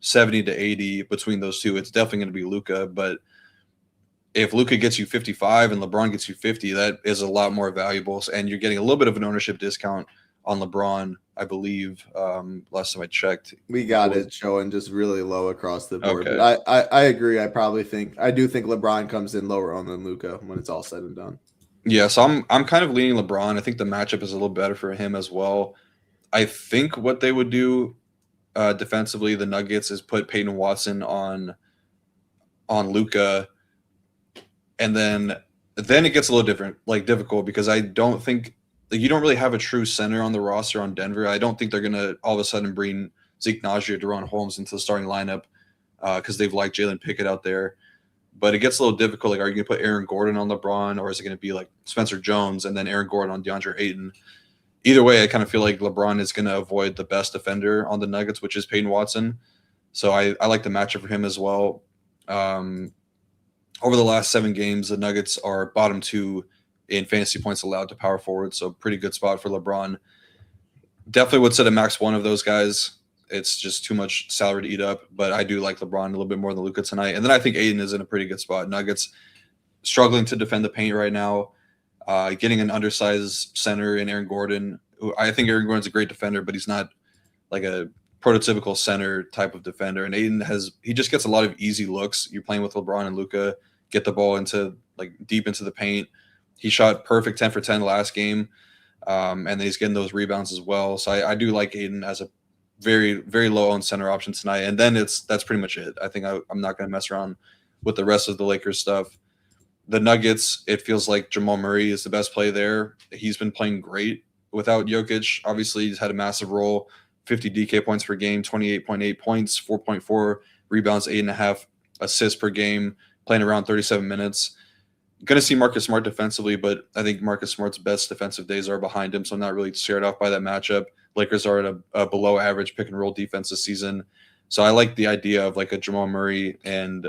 70 to 80 between those two, it's definitely going to be Luka. But if Luka gets you 55 and LeBron gets you 50, that is a lot more valuable. And you're getting a little bit of an ownership discount on LeBron, I believe. Last time I checked, we got it showing just really low across the board. Okay. But I agree. I do think LeBron comes in lower on than Luka when it's all said and done. Yeah, so I'm kind of leaning LeBron. I think the matchup is a little better for him as well. I think what they would do defensively, the Nuggets, is put Peyton Watson on Luka, and then it gets a little difficult because I don't think you don't really have a true center on the roster on Denver. I don't think they're gonna all of a sudden bring Zeke Naji or De'Ron Holmes into the starting lineup because they've liked Jalen Pickett out there. But it gets a little difficult. Like, are you gonna put Aaron Gordon on LeBron, or is it gonna be like Spencer Jones and then Aaron Gordon on DeAndre Ayton? Either way, I kind of feel like LeBron is going to avoid the best defender on the Nuggets, which is Peyton Watson. So I like the matchup for him as well. Over the last 7 games, the Nuggets are bottom 2 in fantasy points allowed to power forward. So pretty good spot for LeBron. Definitely would set a max 1 of those guys. It's just too much salary to eat up. But I do like LeBron a little bit more than Luka tonight. And then I think Ayton is in a pretty good spot. Nuggets struggling to defend the paint right now. Getting an undersized center in Aaron Gordon. I think Aaron Gordon's a great defender, but he's not like a prototypical center type of defender. And Ayton he just gets a lot of easy looks. You're playing with LeBron and Luka, get the ball into deep into the paint. He shot perfect 10 for 10 last game, and then he's getting those rebounds as well. So I do like Ayton as a very, very low owned center option tonight. And then that's pretty much it. I think I'm not going to mess around with the rest of the Lakers stuff. The Nuggets, it feels like Jamal Murray is the best play there. He's been playing great without Jokic. Obviously, he's had a massive role, 50 DK points per game, 28.8 points, 4.4 rebounds, 8.5 assists per game, playing around 37 minutes. Going to see Marcus Smart defensively, but I think Marcus Smart's best defensive days are behind him, so I'm not really scared off by that matchup. Lakers are at a below average pick and roll defense this season. So I like the idea of like a Jamal Murray and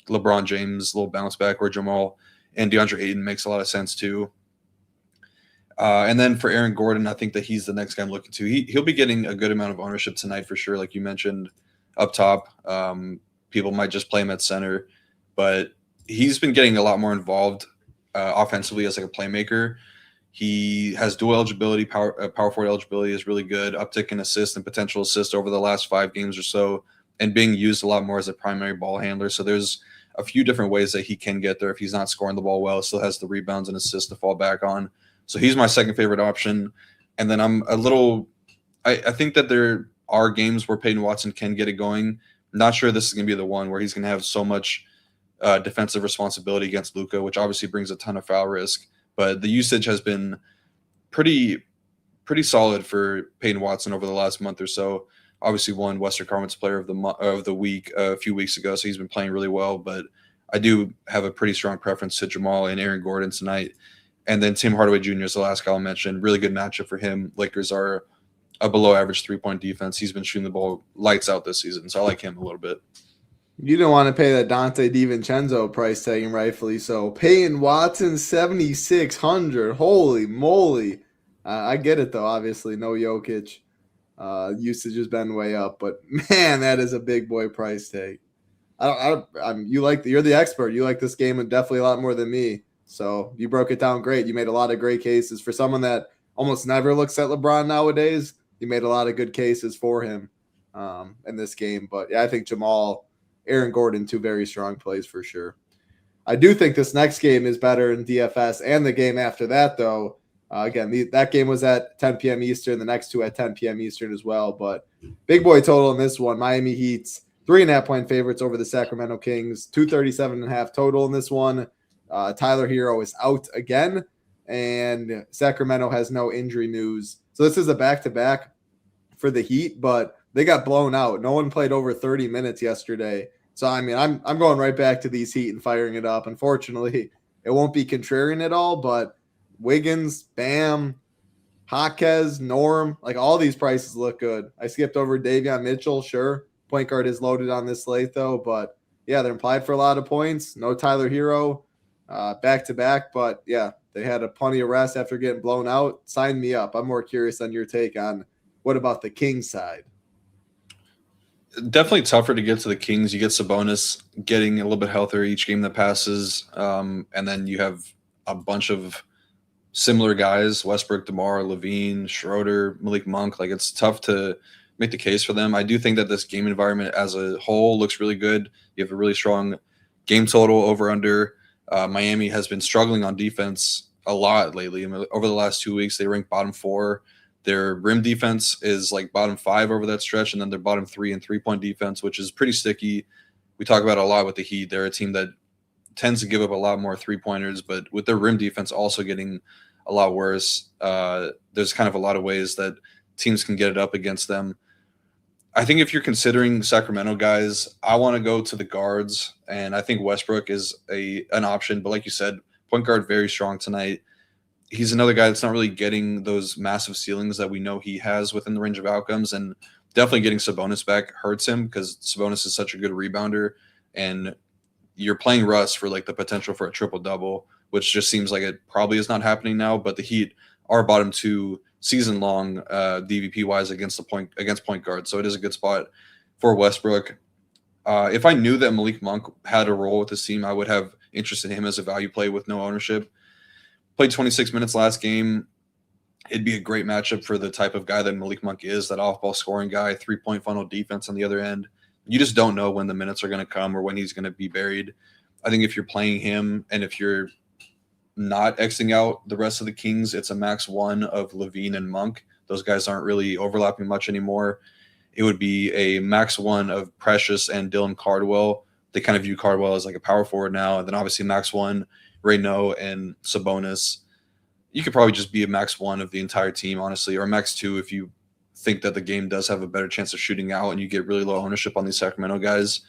LeBron James little bounce back, where Jamal and DeAndre Ayton makes a lot of sense too. And then for Aaron Gordon, I think that he's the next guy I'm looking to. He'll be getting a good amount of ownership tonight for sure, like you mentioned up top. people might just play him at center, but he's been getting a lot more involved offensively as like a playmaker. He has dual eligibility, power forward eligibility is really good, uptick in assists and potential assists over the last 5 games or so, and being used a lot more as a primary ball handler. So there's a few different ways that he can get there if he's not scoring the ball well, still has the rebounds and assists to fall back on. So he's my second favorite option. And then I'm a little – I think that there are games where Peyton Watson can get it going. I'm not sure this is going to be the one where he's going to have so much defensive responsibility against Luka, which obviously brings a ton of foul risk. But the usage has been pretty solid for Peyton Watson over the last month or so. Obviously won Western Conference Player of the Week a few weeks ago, so he's been playing really well. But I do have a pretty strong preference to Jamal and Aaron Gordon tonight. And then Tim Hardaway Jr. is the last guy I'll mention. Really good matchup for him. Lakers are a below-average three-point defense. He's been shooting the ball lights out this season, so I like him a little bit. You didn't want to pay that Dante DiVincenzo price tag, and rightfully so. Peyton Watson, 7,600. Holy moly. I get it, though. Obviously, no Jokic. Usage has been way up. But, man, that is a big boy price tag. You're the expert. You like this game definitely a lot more than me. So you broke it down great. You made a lot of great cases. For someone that almost never looks at LeBron nowadays, you made a lot of good cases for him in this game. But, yeah, I think Jamal – Aaron Gordon, 2 very strong plays for sure. I do think this next game is better in DFS, and the game after that, though. That game was at 10 p.m. Eastern, the next 2 at 10 p.m. Eastern as well. But big boy total in this one. Miami Heat's 3.5-point favorites over the Sacramento Kings, 237.5 total in this one. Tyler Hero is out again, and Sacramento has no injury news. So this is a back-to-back for the Heat, but they got blown out. No one played over 30 minutes yesterday. So, I mean, I'm going right back to these Heat and firing it up. Unfortunately, it won't be contrarian at all, but Wiggins, Bam, Jaquez, Norm, like all these prices look good. I skipped over Davion Mitchell, sure. Point guard is loaded on this slate, though. But, yeah, they're implied for a lot of points. No Tyler Hero, back-to-back. But, yeah, they had a plenty of rest after getting blown out. Sign me up. I'm more curious on your take on what about the Kings side. Definitely tougher to get to the Kings. You get Sabonis getting a little bit healthier each game that passes. And then you have a bunch of similar guys, Westbrook, DeMar, Levine, Schroeder, Malik Monk. Like, it's tough to make the case for them. I do think that this game environment as a whole looks really good. You have a really strong game total over under. Miami has been struggling on defense a lot lately. I mean, over the last 2 weeks, they ranked bottom 4. Their rim defense is like bottom 5 over that stretch, and then they're bottom 3 in three-point defense, which is pretty sticky. We talk about it a lot with the Heat. They're a team that tends to give up a lot more three-pointers, but with their rim defense also getting a lot worse, there's kind of a lot of ways that teams can get it up against them. I think if you're considering Sacramento guys, I want to go to the guards, and I think Westbrook is an option. But like you said, point guard very strong tonight. He's another guy that's not really getting those massive ceilings that we know he has within the range of outcomes, and definitely getting Sabonis back hurts him because Sabonis is such a good rebounder, and you're playing Russ for like the potential for a triple-double, which just seems like it probably is not happening now. But the Heat are bottom 2 season-long DVP-wise against point guard, so it is a good spot for Westbrook. If I knew that Malik Monk had a role with this team, I would have interest in him as a value play with no ownership. Played 26 minutes last game. It'd be a great matchup for the type of guy that Malik Monk is, that off-ball scoring guy, three-point funnel defense on the other end. You just don't know when the minutes are going to come or when he's going to be buried. I think if you're playing him and if you're not Xing out the rest of the Kings, it's a max 1 of Levine and Monk. Those guys aren't really overlapping much anymore. It would be a max 1 of Precious and Dylan Cardwell. They kind of view Cardwell as like a power forward now. And then obviously max 1, Reynaud and Sabonis. You could probably just be a max 1 of the entire team, honestly, or max 2 if you think that the game does have a better chance of shooting out and you get really low ownership on these Sacramento guys.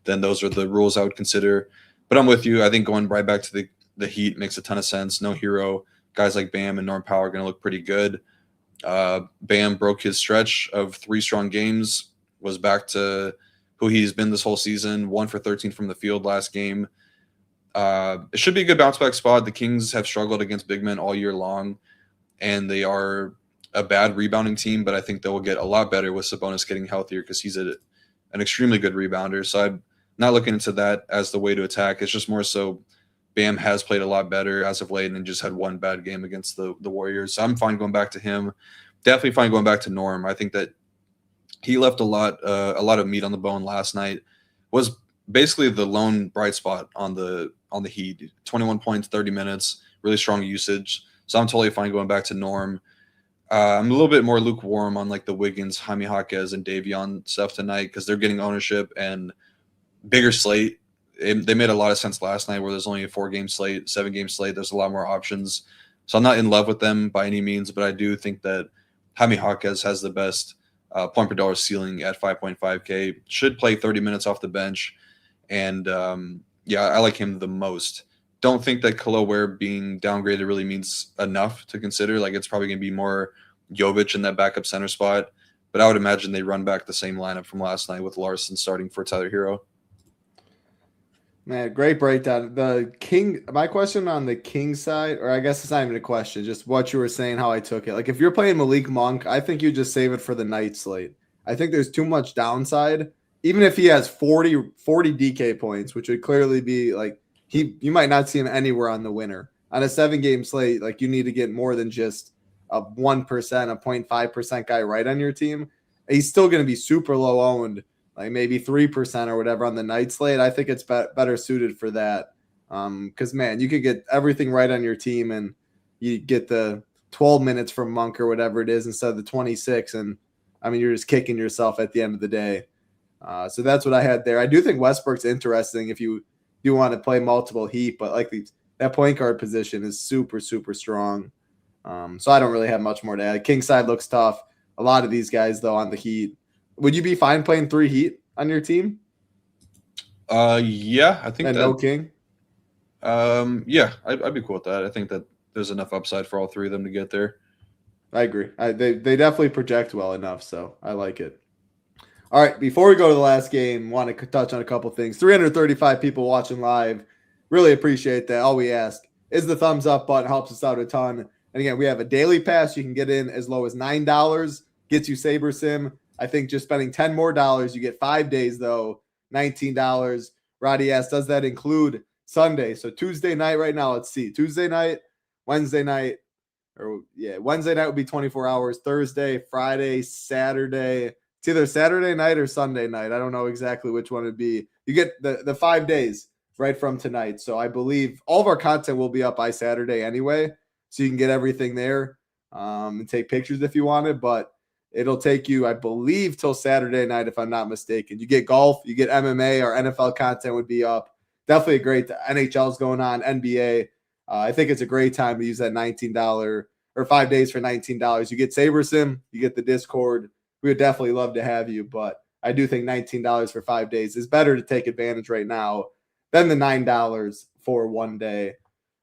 Then those are the rules I would consider. But I'm with you. I think going right back to the Heat makes a ton of sense. No Hero. Guys like Bam and Norm Powell are going to look pretty good. Bam broke his stretch of 3 strong games, was back to who he's been this whole season, 1 for 13 from the field last game. It should be a good bounce back spot. The Kings have struggled against big men all year long, and they are a bad rebounding team, but I think they will get a lot better with Sabonis getting healthier because he's an extremely good rebounder. So I'd not looking into that as the way to attack. It's just more so Bam has played a lot better as of late and just had one bad game against the Warriors. So I'm fine going back to him. Definitely fine going back to Norm. I think that he left a lot of meat on the bone last night. Was basically the lone bright spot on the Heat. 21 points, 30 minutes, really strong usage. So I'm totally fine going back to Norm. I'm a little bit more lukewarm on like the Wiggins, Jaime Jaquez, and Davion stuff tonight because they're getting ownership and bigger slate. They made a lot of sense last night where there's only a 4-game slate, 7-game slate. There's a lot more options. So I'm not in love with them by any means, but I do think that Jaime Jaquez has the best point per dollar ceiling at 5.5K. Should play 30 minutes off the bench. And I like him the most. Don't think that Khalil Ware being downgraded really means enough to consider. Like, it's probably going to be more Jovic in that backup center spot. But I would imagine they run back the same lineup from last night with Larson starting for Tyler Hero. Man, great breakdown. My question on the King side, or I guess it's not even a question, just what you were saying, how I took it. Like, if you're playing Malik Monk, I think you just save it for the night slate. I think there's too much downside. Even if he has 40 DK points, which would clearly be like, you might not see him anywhere on the winner. On a 7-game slate, like, you need to get more than just a 1%, a 0.5% guy right on your team. He's still going to be super low owned, like maybe 3% or whatever on the night slate. I think it's better suited for that. Because, man, you could get everything right on your team and you get the 12 minutes from Monk or whatever it is instead of the 26. And, I mean, you're just kicking yourself at the end of the day. So that's what I had there. I do think Westbrook's interesting if you do want to play multiple Heat, but like that point guard position is super, super strong. So I don't really have much more to add. King side looks tough. A lot of these guys, though, on the Heat. Would you be fine playing 3 Heat on your team? Yeah, I think and that. No King? Yeah, I'd be cool with that. I think that there's enough upside for all 3 of them to get there. I agree. They definitely project well enough, so I like it. All right, before we go to the last game, want to touch on a couple things. 335 people watching live. Really appreciate that. All we ask is the thumbs up button. Helps us out a ton. And again, we have a daily pass. You can get in as low as $9. Gets you Saber Sim. I think just spending $10 more, you get 5 days, though, $19. Roddy asks, does that include Sunday? So Tuesday night right now, let's see. Tuesday night, Wednesday night. Wednesday night would be 24 hours. Thursday, Friday, Saturday. It's either Saturday night or Sunday night. I don't know exactly which one it'd be. You get the 5 days right from tonight. So I believe all of our content will be up by Saturday anyway. So you can get everything there and take pictures if you wanted. But it'll take you, I believe, till Saturday night, if I'm not mistaken. You get golf, you get MMA, our NFL content would be up. Definitely a great NHL's going on, NBA. I think it's a great time to use that $19 or 5 days for $19. You get Saber Sim, you get the Discord. We would definitely love to have you, but I do think $19 for 5 days is better to take advantage right now than the $9 for 1 day.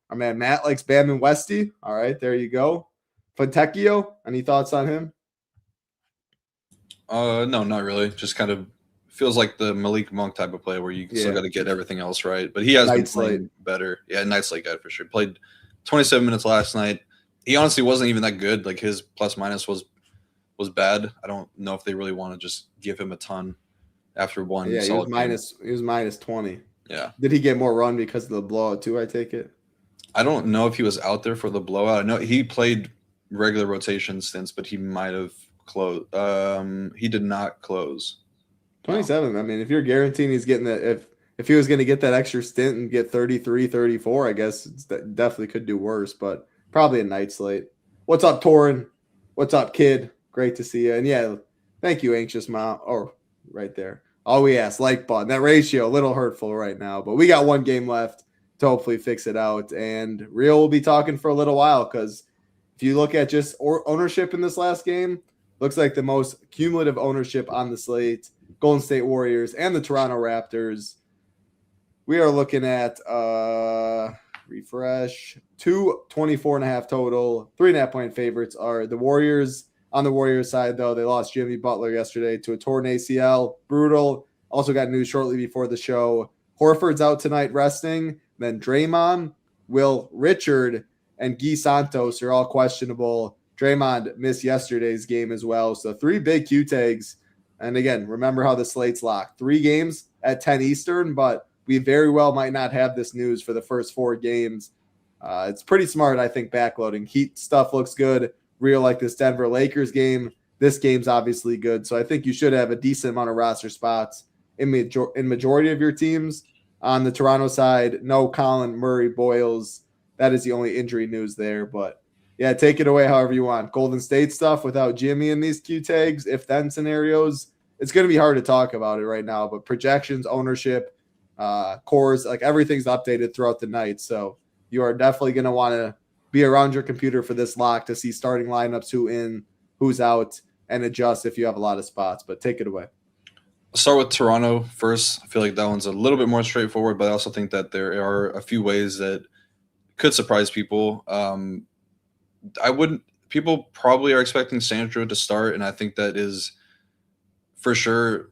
Our man Matt likes Bam and Westy. All right, there you go. Fontecchio, any thoughts on him? No, not really. Just kind of feels like the Malik Monk type of play where you still got to get everything else right. But he has been playing better. Yeah, night slate guy for sure. Played 27 minutes last night. He honestly wasn't even that good. Like, his plus minus was bad. I don't know if they really want to just give him a ton after one. Yeah, he was minus 20. Yeah. Did he get more run because of the blowout too, I take it? I don't know if he was out there for the blowout. I know he played regular rotation stints, but he might have closed. He did not close. 27. No. I mean, if you're guaranteeing he's getting that, if he was going to get that extra stint and get 33, 34, I guess that definitely could do worse, but probably a night slate. What's up, Torin? What's up, kid? Great to see you. And yeah, thank you, Anxious Mom. Oh, right there. All we ask, like button. That ratio, a little hurtful right now, but we got 1 game left to hopefully fix it out. And Rio will be talking for a little while because if you look at just ownership in this last game, looks like the most cumulative ownership on the slate, Golden State Warriors and the Toronto Raptors. We are looking at refresh 224.5 total. 3.5 point favorites are the Warriors. On the Warriors side, though, they lost Jimmy Butler yesterday to a torn ACL. Brutal. Also got news shortly before the show. Horford's out tonight resting. Then Draymond, Will Richard, and Guy Santos are all questionable. Draymond missed yesterday's game as well. So 3 big Q tags. And again, remember how the slate's locked. 3 games at 10 Eastern, but we very well might not have this news for the first 4 games. It's pretty smart, I think, backloading. Heat stuff looks good. Real like this Denver Lakers game. This game's obviously good. So I think you should have a decent amount of roster spots in majority of your teams. On the Toronto side, no Colin Murray Boyles. That is the only injury news there. But yeah, take it away however you want. Golden State stuff without Jimmy in these Q tags, if then scenarios, it's going to be hard to talk about it right now. But projections, ownership, cores, like everything's updated throughout the night. So you are definitely going to want to be around your computer for this lock to see starting lineups, who in, who's out, and adjust if you have a lot of spots. But take it away. I'll start with Toronto first. I feel like that one's a little bit more straightforward, but I also think that there are a few ways that could surprise people. People probably are expecting Sandro to start, and I think that is for sure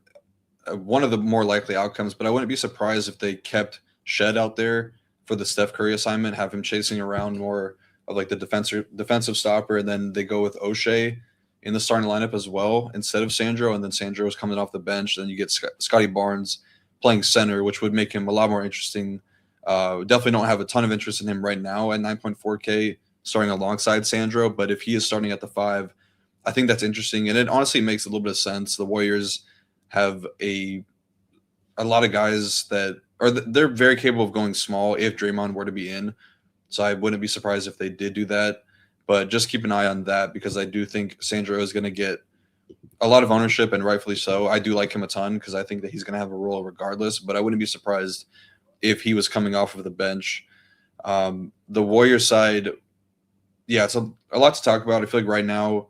one of the more likely outcomes, but I wouldn't be surprised if they kept Shed out there for the Steph Curry assignment, have him chasing around more of like the defensive stopper, and then they go with O'Shea in the starting lineup as well instead of Sandro, and then Sandro is coming off the bench. Then you get Scotty Barnes playing center, which would make him a lot more interesting. Definitely don't have a ton of interest in him right now at 9.4K starting alongside Sandro, but if he is starting at the 5, I think that's interesting, and it honestly makes a little bit of sense. The Warriors have a lot of guys that they're very capable of going small if Draymond were to be in, so I wouldn't be surprised if they did do that. But just keep an eye on that because I do think Sandro is going to get a lot of ownership, and rightfully so. I do like him a ton because I think that he's going to have a role regardless, but I wouldn't be surprised if he was coming off of the bench. The Warriors side, yeah, it's a lot to talk about. I feel like right now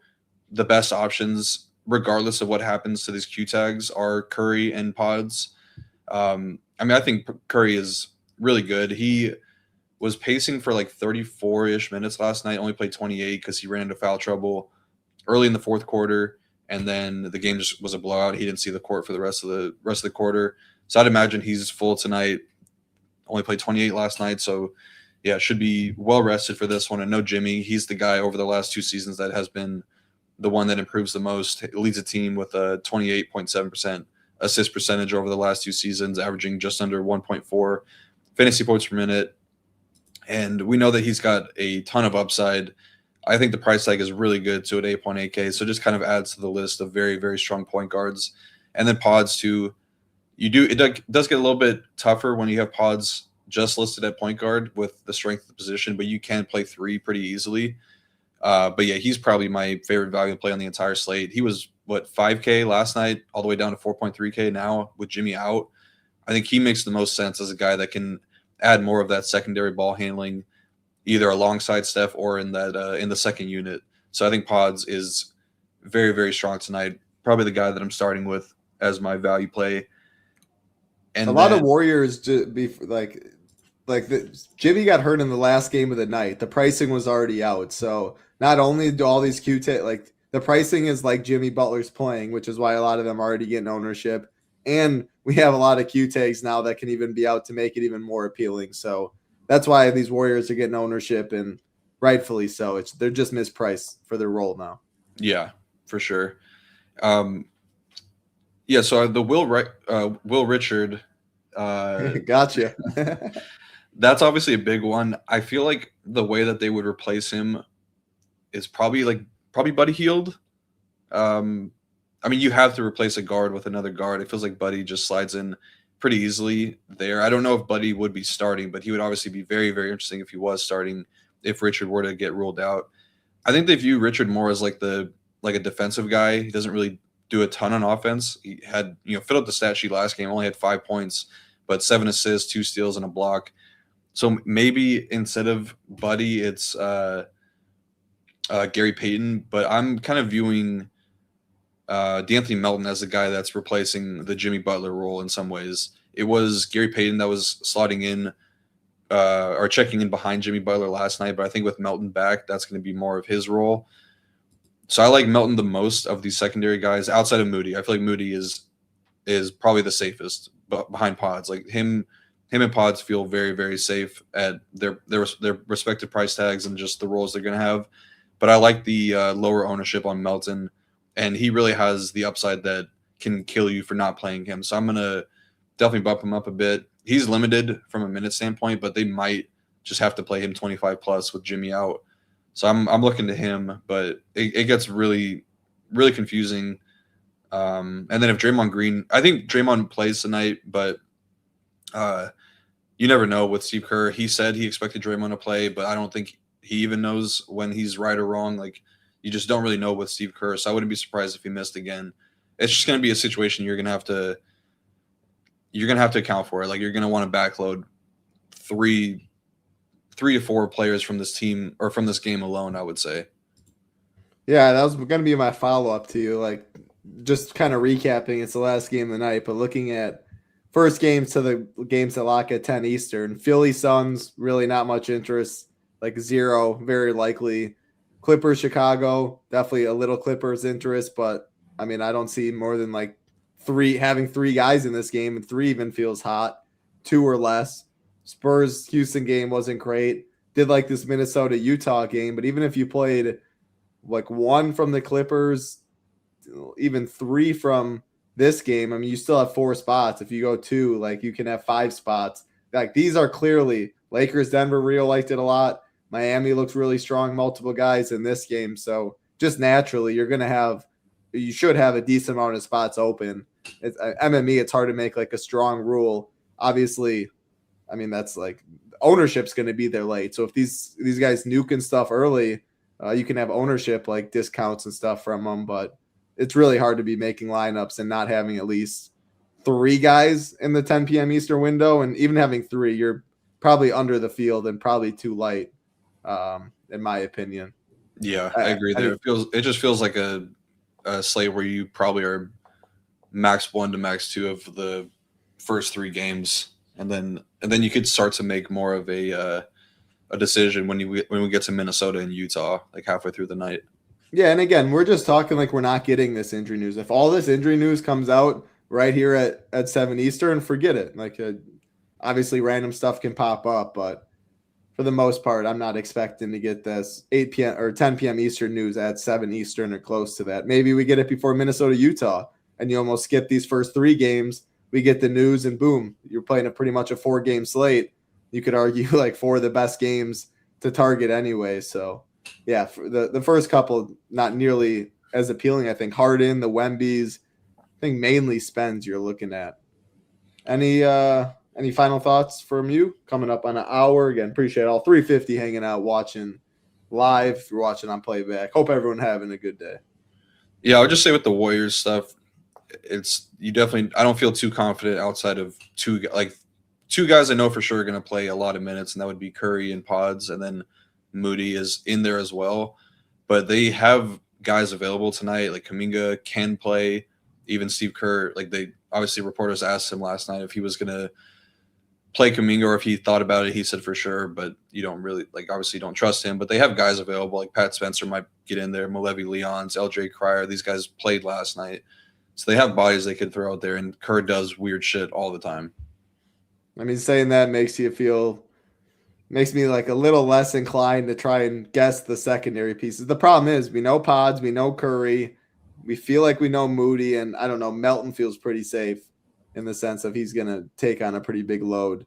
the best options, regardless of what happens to these Q tags, are Curry and Pods. I think Curry is really good. He was pacing for like 34-ish minutes last night, only played 28 because he ran into foul trouble early in the fourth quarter, and then the game just was a blowout. He didn't see the court for the rest of the quarter. So I'd imagine he's full tonight. Only played 28 last night, so yeah, should be well rested for this one. And no Jimmy. He's the guy over the last 2 seasons that has been the one that improves the most. It leads a team with a 28.7% assist percentage over the last 2 seasons, averaging just under 1.4 fantasy points per minute. And we know that he's got a ton of upside. I think the price tag is really good too at 8.8K. So it just kind of adds to the list of very, very strong point guards. And then Pods too. It does get a little bit tougher when you have Pods just listed at point guard with the strength of the position, but you can play 3 pretty easily. But yeah, he's probably my favorite value play on the entire slate. He was 5K last night, all the way down to 4.3K now with Jimmy out. I think he makes the most sense as a guy that can add more of that secondary ball handling, either alongside Steph or in the second unit. So I think Pods is very, very strong tonight. Probably the guy that I'm starting with as my value play. And a lot of Warriors Jimmy got hurt in the last game of the night. The pricing was already out. So not only do all these the pricing is like Jimmy Butler's playing, which is why a lot of them are already getting ownership. And we have a lot of Q tags now that can even be out to make it even more appealing. So that's why these Warriors are getting ownership, and rightfully so. They're just mispriced for their role now. Yeah, for sure. So the Will Richard. Gotcha. That's obviously a big one. I feel like the way that they would replace him is probably Buddy Hield. You have to replace a guard with another guard. It feels like Buddy just slides in pretty easily there. I don't know if Buddy would be starting, but he would obviously be very, very interesting if he was starting, if Richard were to get ruled out. I think they view Richard more as like a defensive guy. He doesn't really do a ton on offense. He had, filled up the stat sheet last game, only had 5 points, but 7 assists, 2 steals, and a block. So maybe instead of Buddy, it's Gary Payton, but I'm kind of viewing D'Anthony Melton as the guy that's replacing the Jimmy Butler role in some ways. It was Gary Payton that was slotting in or checking in behind Jimmy Butler last night, but I think with Melton back, that's going to be more of his role. So I like Melton the most of these secondary guys outside of Moody. I feel like Moody is probably the safest behind Pods. Like him and Pods feel very, very safe at their respective price tags and just the roles they're going to have. But I like the lower ownership on Melton, and he really has the upside that can kill you for not playing him. So I'm going to definitely bump him up a bit. He's limited from a minute standpoint, but they might just have to play him 25 plus with Jimmy out. So I'm looking to him, but it gets really, really confusing. And then if Draymond Green, I think Draymond plays tonight, but you never know with Steve Kerr. He said he expected Draymond to play, but I don't think he even knows when he's right or wrong. Like, you just don't really know with Steve Kerr. So I wouldn't be surprised if he missed again. It's just going to be a situation you're going to have to account for it. Like, you're going to want to backload three to four players from this team or from this game alone, I would say. Yeah, that was going to be my follow-up to you. Like, just kind of recapping, it's the last game of the night, but looking at first games to the games that lock at 10 Eastern. Philly Suns, really not much interest, like 0, very likely. Clippers, Chicago, definitely a little Clippers interest, but I mean, I don't see more than like having 3 guys in this game, and 3 even feels hot, 2 or less. Spurs Houston game wasn't great. Did like this Minnesota Utah game, but even if you played like 1 from the Clippers, even 3 from this game, I mean, you still have 4 spots. If you go 2, like, you can have 5 spots. Like, these are clearly Lakers, Denver. Rio liked it a lot. Miami looks really strong, multiple guys in this game. So just naturally, you should have a decent amount of spots open. MME, it's hard to make like a strong rule. Obviously, I mean, that's like ownership's going to be there late. So if these guys nuke and stuff early, you can have ownership like discounts and stuff from them. But it's really hard to be making lineups and not having at least 3 guys in the 10 p.m. Eastern window. And even having 3, you're probably under the field and probably too light, in my opinion. Yeah, I agree there. It just feels like a slate where you probably are max 1 to max 2 of the first 3 games. And then you could start to make more of a decision when we get to Minnesota and Utah, like halfway through the night. Yeah, and again, we're just talking like we're not getting this injury news. If all this injury news comes out right here at 7 Eastern, forget it. Like, obviously random stuff can pop up, but for the most part, I'm not expecting to get this 8 p.m. or 10 p.m. Eastern news at 7 Eastern or close to that. Maybe we get it before Minnesota, Utah, and you almost skip these first 3 games. We get the news, and boom, you're playing pretty much a 4-game slate. You could argue like 4 of the best games to target anyway. So, yeah, for the first couple, not nearly as appealing. I think Harden, the Wembys, I think mainly Spence you're looking at. Any final thoughts from you? Coming up on an hour. Again, appreciate all 350 hanging out, watching live. If you're watching on playback, hope everyone having a good day. Yeah, I would just say with the Warriors stuff, I don't feel too confident outside of 2 guys I know for sure are going to play a lot of minutes, and that would be Curry and Pods, and then Moody is in there as well. But they have guys available tonight, like Kuminga can play, even Steve Kerr. Like, they obviously, reporters asked him last night if he was going to play Kuminga or if he thought about it. He said for sure, but you don't really, like, obviously don't trust him. But they have guys available, like Pat Spencer might get in there, Malevi Leons, LJ Cryer. These guys played last night. So they have bodies they could throw out there, and Kerr does weird shit all the time. I mean, saying that makes me like a little less inclined to try and guess the secondary pieces. The problem is we know Pods, we know Curry, we feel like we know Moody, and I don't know, Melton feels pretty safe in the sense of he's going to take on a pretty big load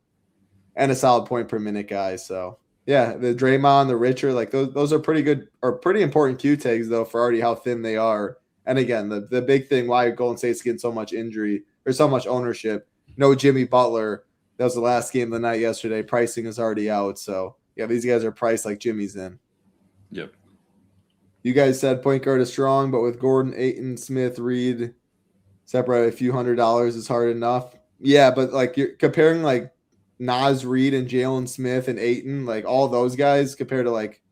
and a solid point per minute guy. So, yeah, the Draymond, the Richard, like those are pretty good or pretty important Q tags, though, for already how thin they are. And again, the big thing why Golden State's getting so much injury or so much ownership, no Jimmy Butler. That was the last game of the night yesterday. Pricing is already out. So, yeah, these guys are priced like Jimmy's in. Yep. You guys said point guard is strong, but with Gordon, Ayton, Smith, Reed, separate a few $100 is hard enough. Yeah, but like you're comparing like Nas Reed and Jalen Smith and Ayton, like all those guys compared to like,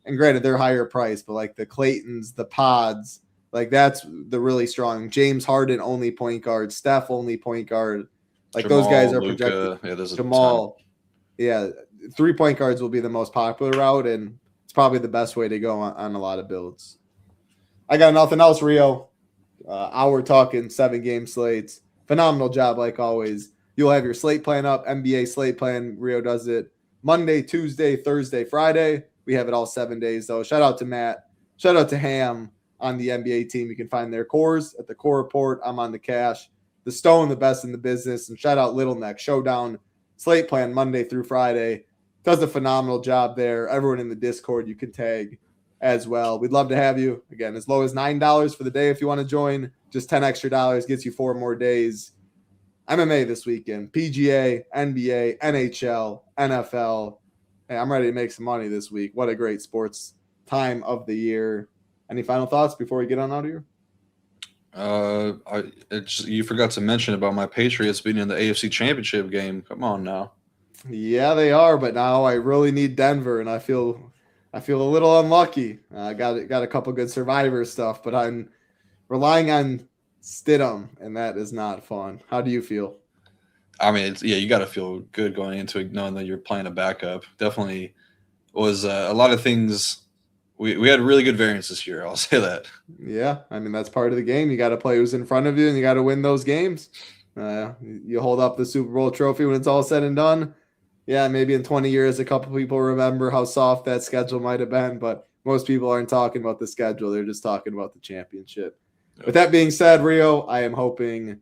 and granted they're higher priced, but like the Claytons, the Pods, like that's the really strong. James Harden only point guard, Steph only point guard. Like Jamal, those guys are projected. Yeah, there's Jamal. Yeah, 3 point guards will be the most popular route, and it's probably the best way to go on a lot of builds. I got nothing else, Rio. Hour talking 7-game slates. Phenomenal job, like always. You'll have your slate plan up, NBA slate plan. Rio does it Monday, Tuesday, Thursday, Friday. We have it all 7 days, though. Shout out to Matt. Shout out to Ham on the NBA team. You can find their cores at the Core Report. I'm on the Cash. the Stone, the best in the business. And shout out Little Neck Showdown Slate Plan Monday through Friday. Does a phenomenal job there. Everyone in the Discord you can tag as well. We'd love to have you. Again, as low as $9 for the day if you want to join. Just $10 extra gets you 4 more days. MMA this weekend. PGA, NBA, NHL, NFL. Hey, I'm ready to make some money this week. What a great sports time of the year. Any final thoughts before we get on out of here? You forgot to mention about my Patriots being in the AFC Championship game. Come on now. Yeah, they are, but now I really need Denver, and I feel a little unlucky. I got a couple good Survivor stuff, but I'm relying on Stidham, and that is not fun. How do you feel? I mean, you got to feel good going into it, knowing that you're playing a backup. Definitely was a lot of things. We had really good variance this year. I'll say that. Yeah, I mean, that's part of the game. You got to play who's in front of you, and you got to win those games. You hold up the Super Bowl trophy when it's all said and done. Yeah, maybe in 20 years, a couple people remember how soft that schedule might have been, but most people aren't talking about the schedule. They're just talking about the championship. Yep. With that being said, Rio, I am hoping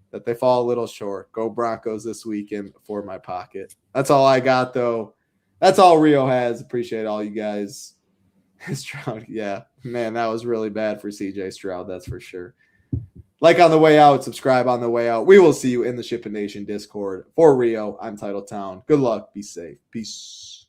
that they fall a little short. Go Broncos this weekend for my pocket. That's all I got, though. That's all Rio has. Appreciate all you guys. Stroud, yeah. Man, that was really bad for CJ Stroud, that's for sure. Like on the way out, subscribe on the way out. We will see you in the Shipping Nation Discord. For Rio, I'm Titletown. Good luck. Be safe. Peace.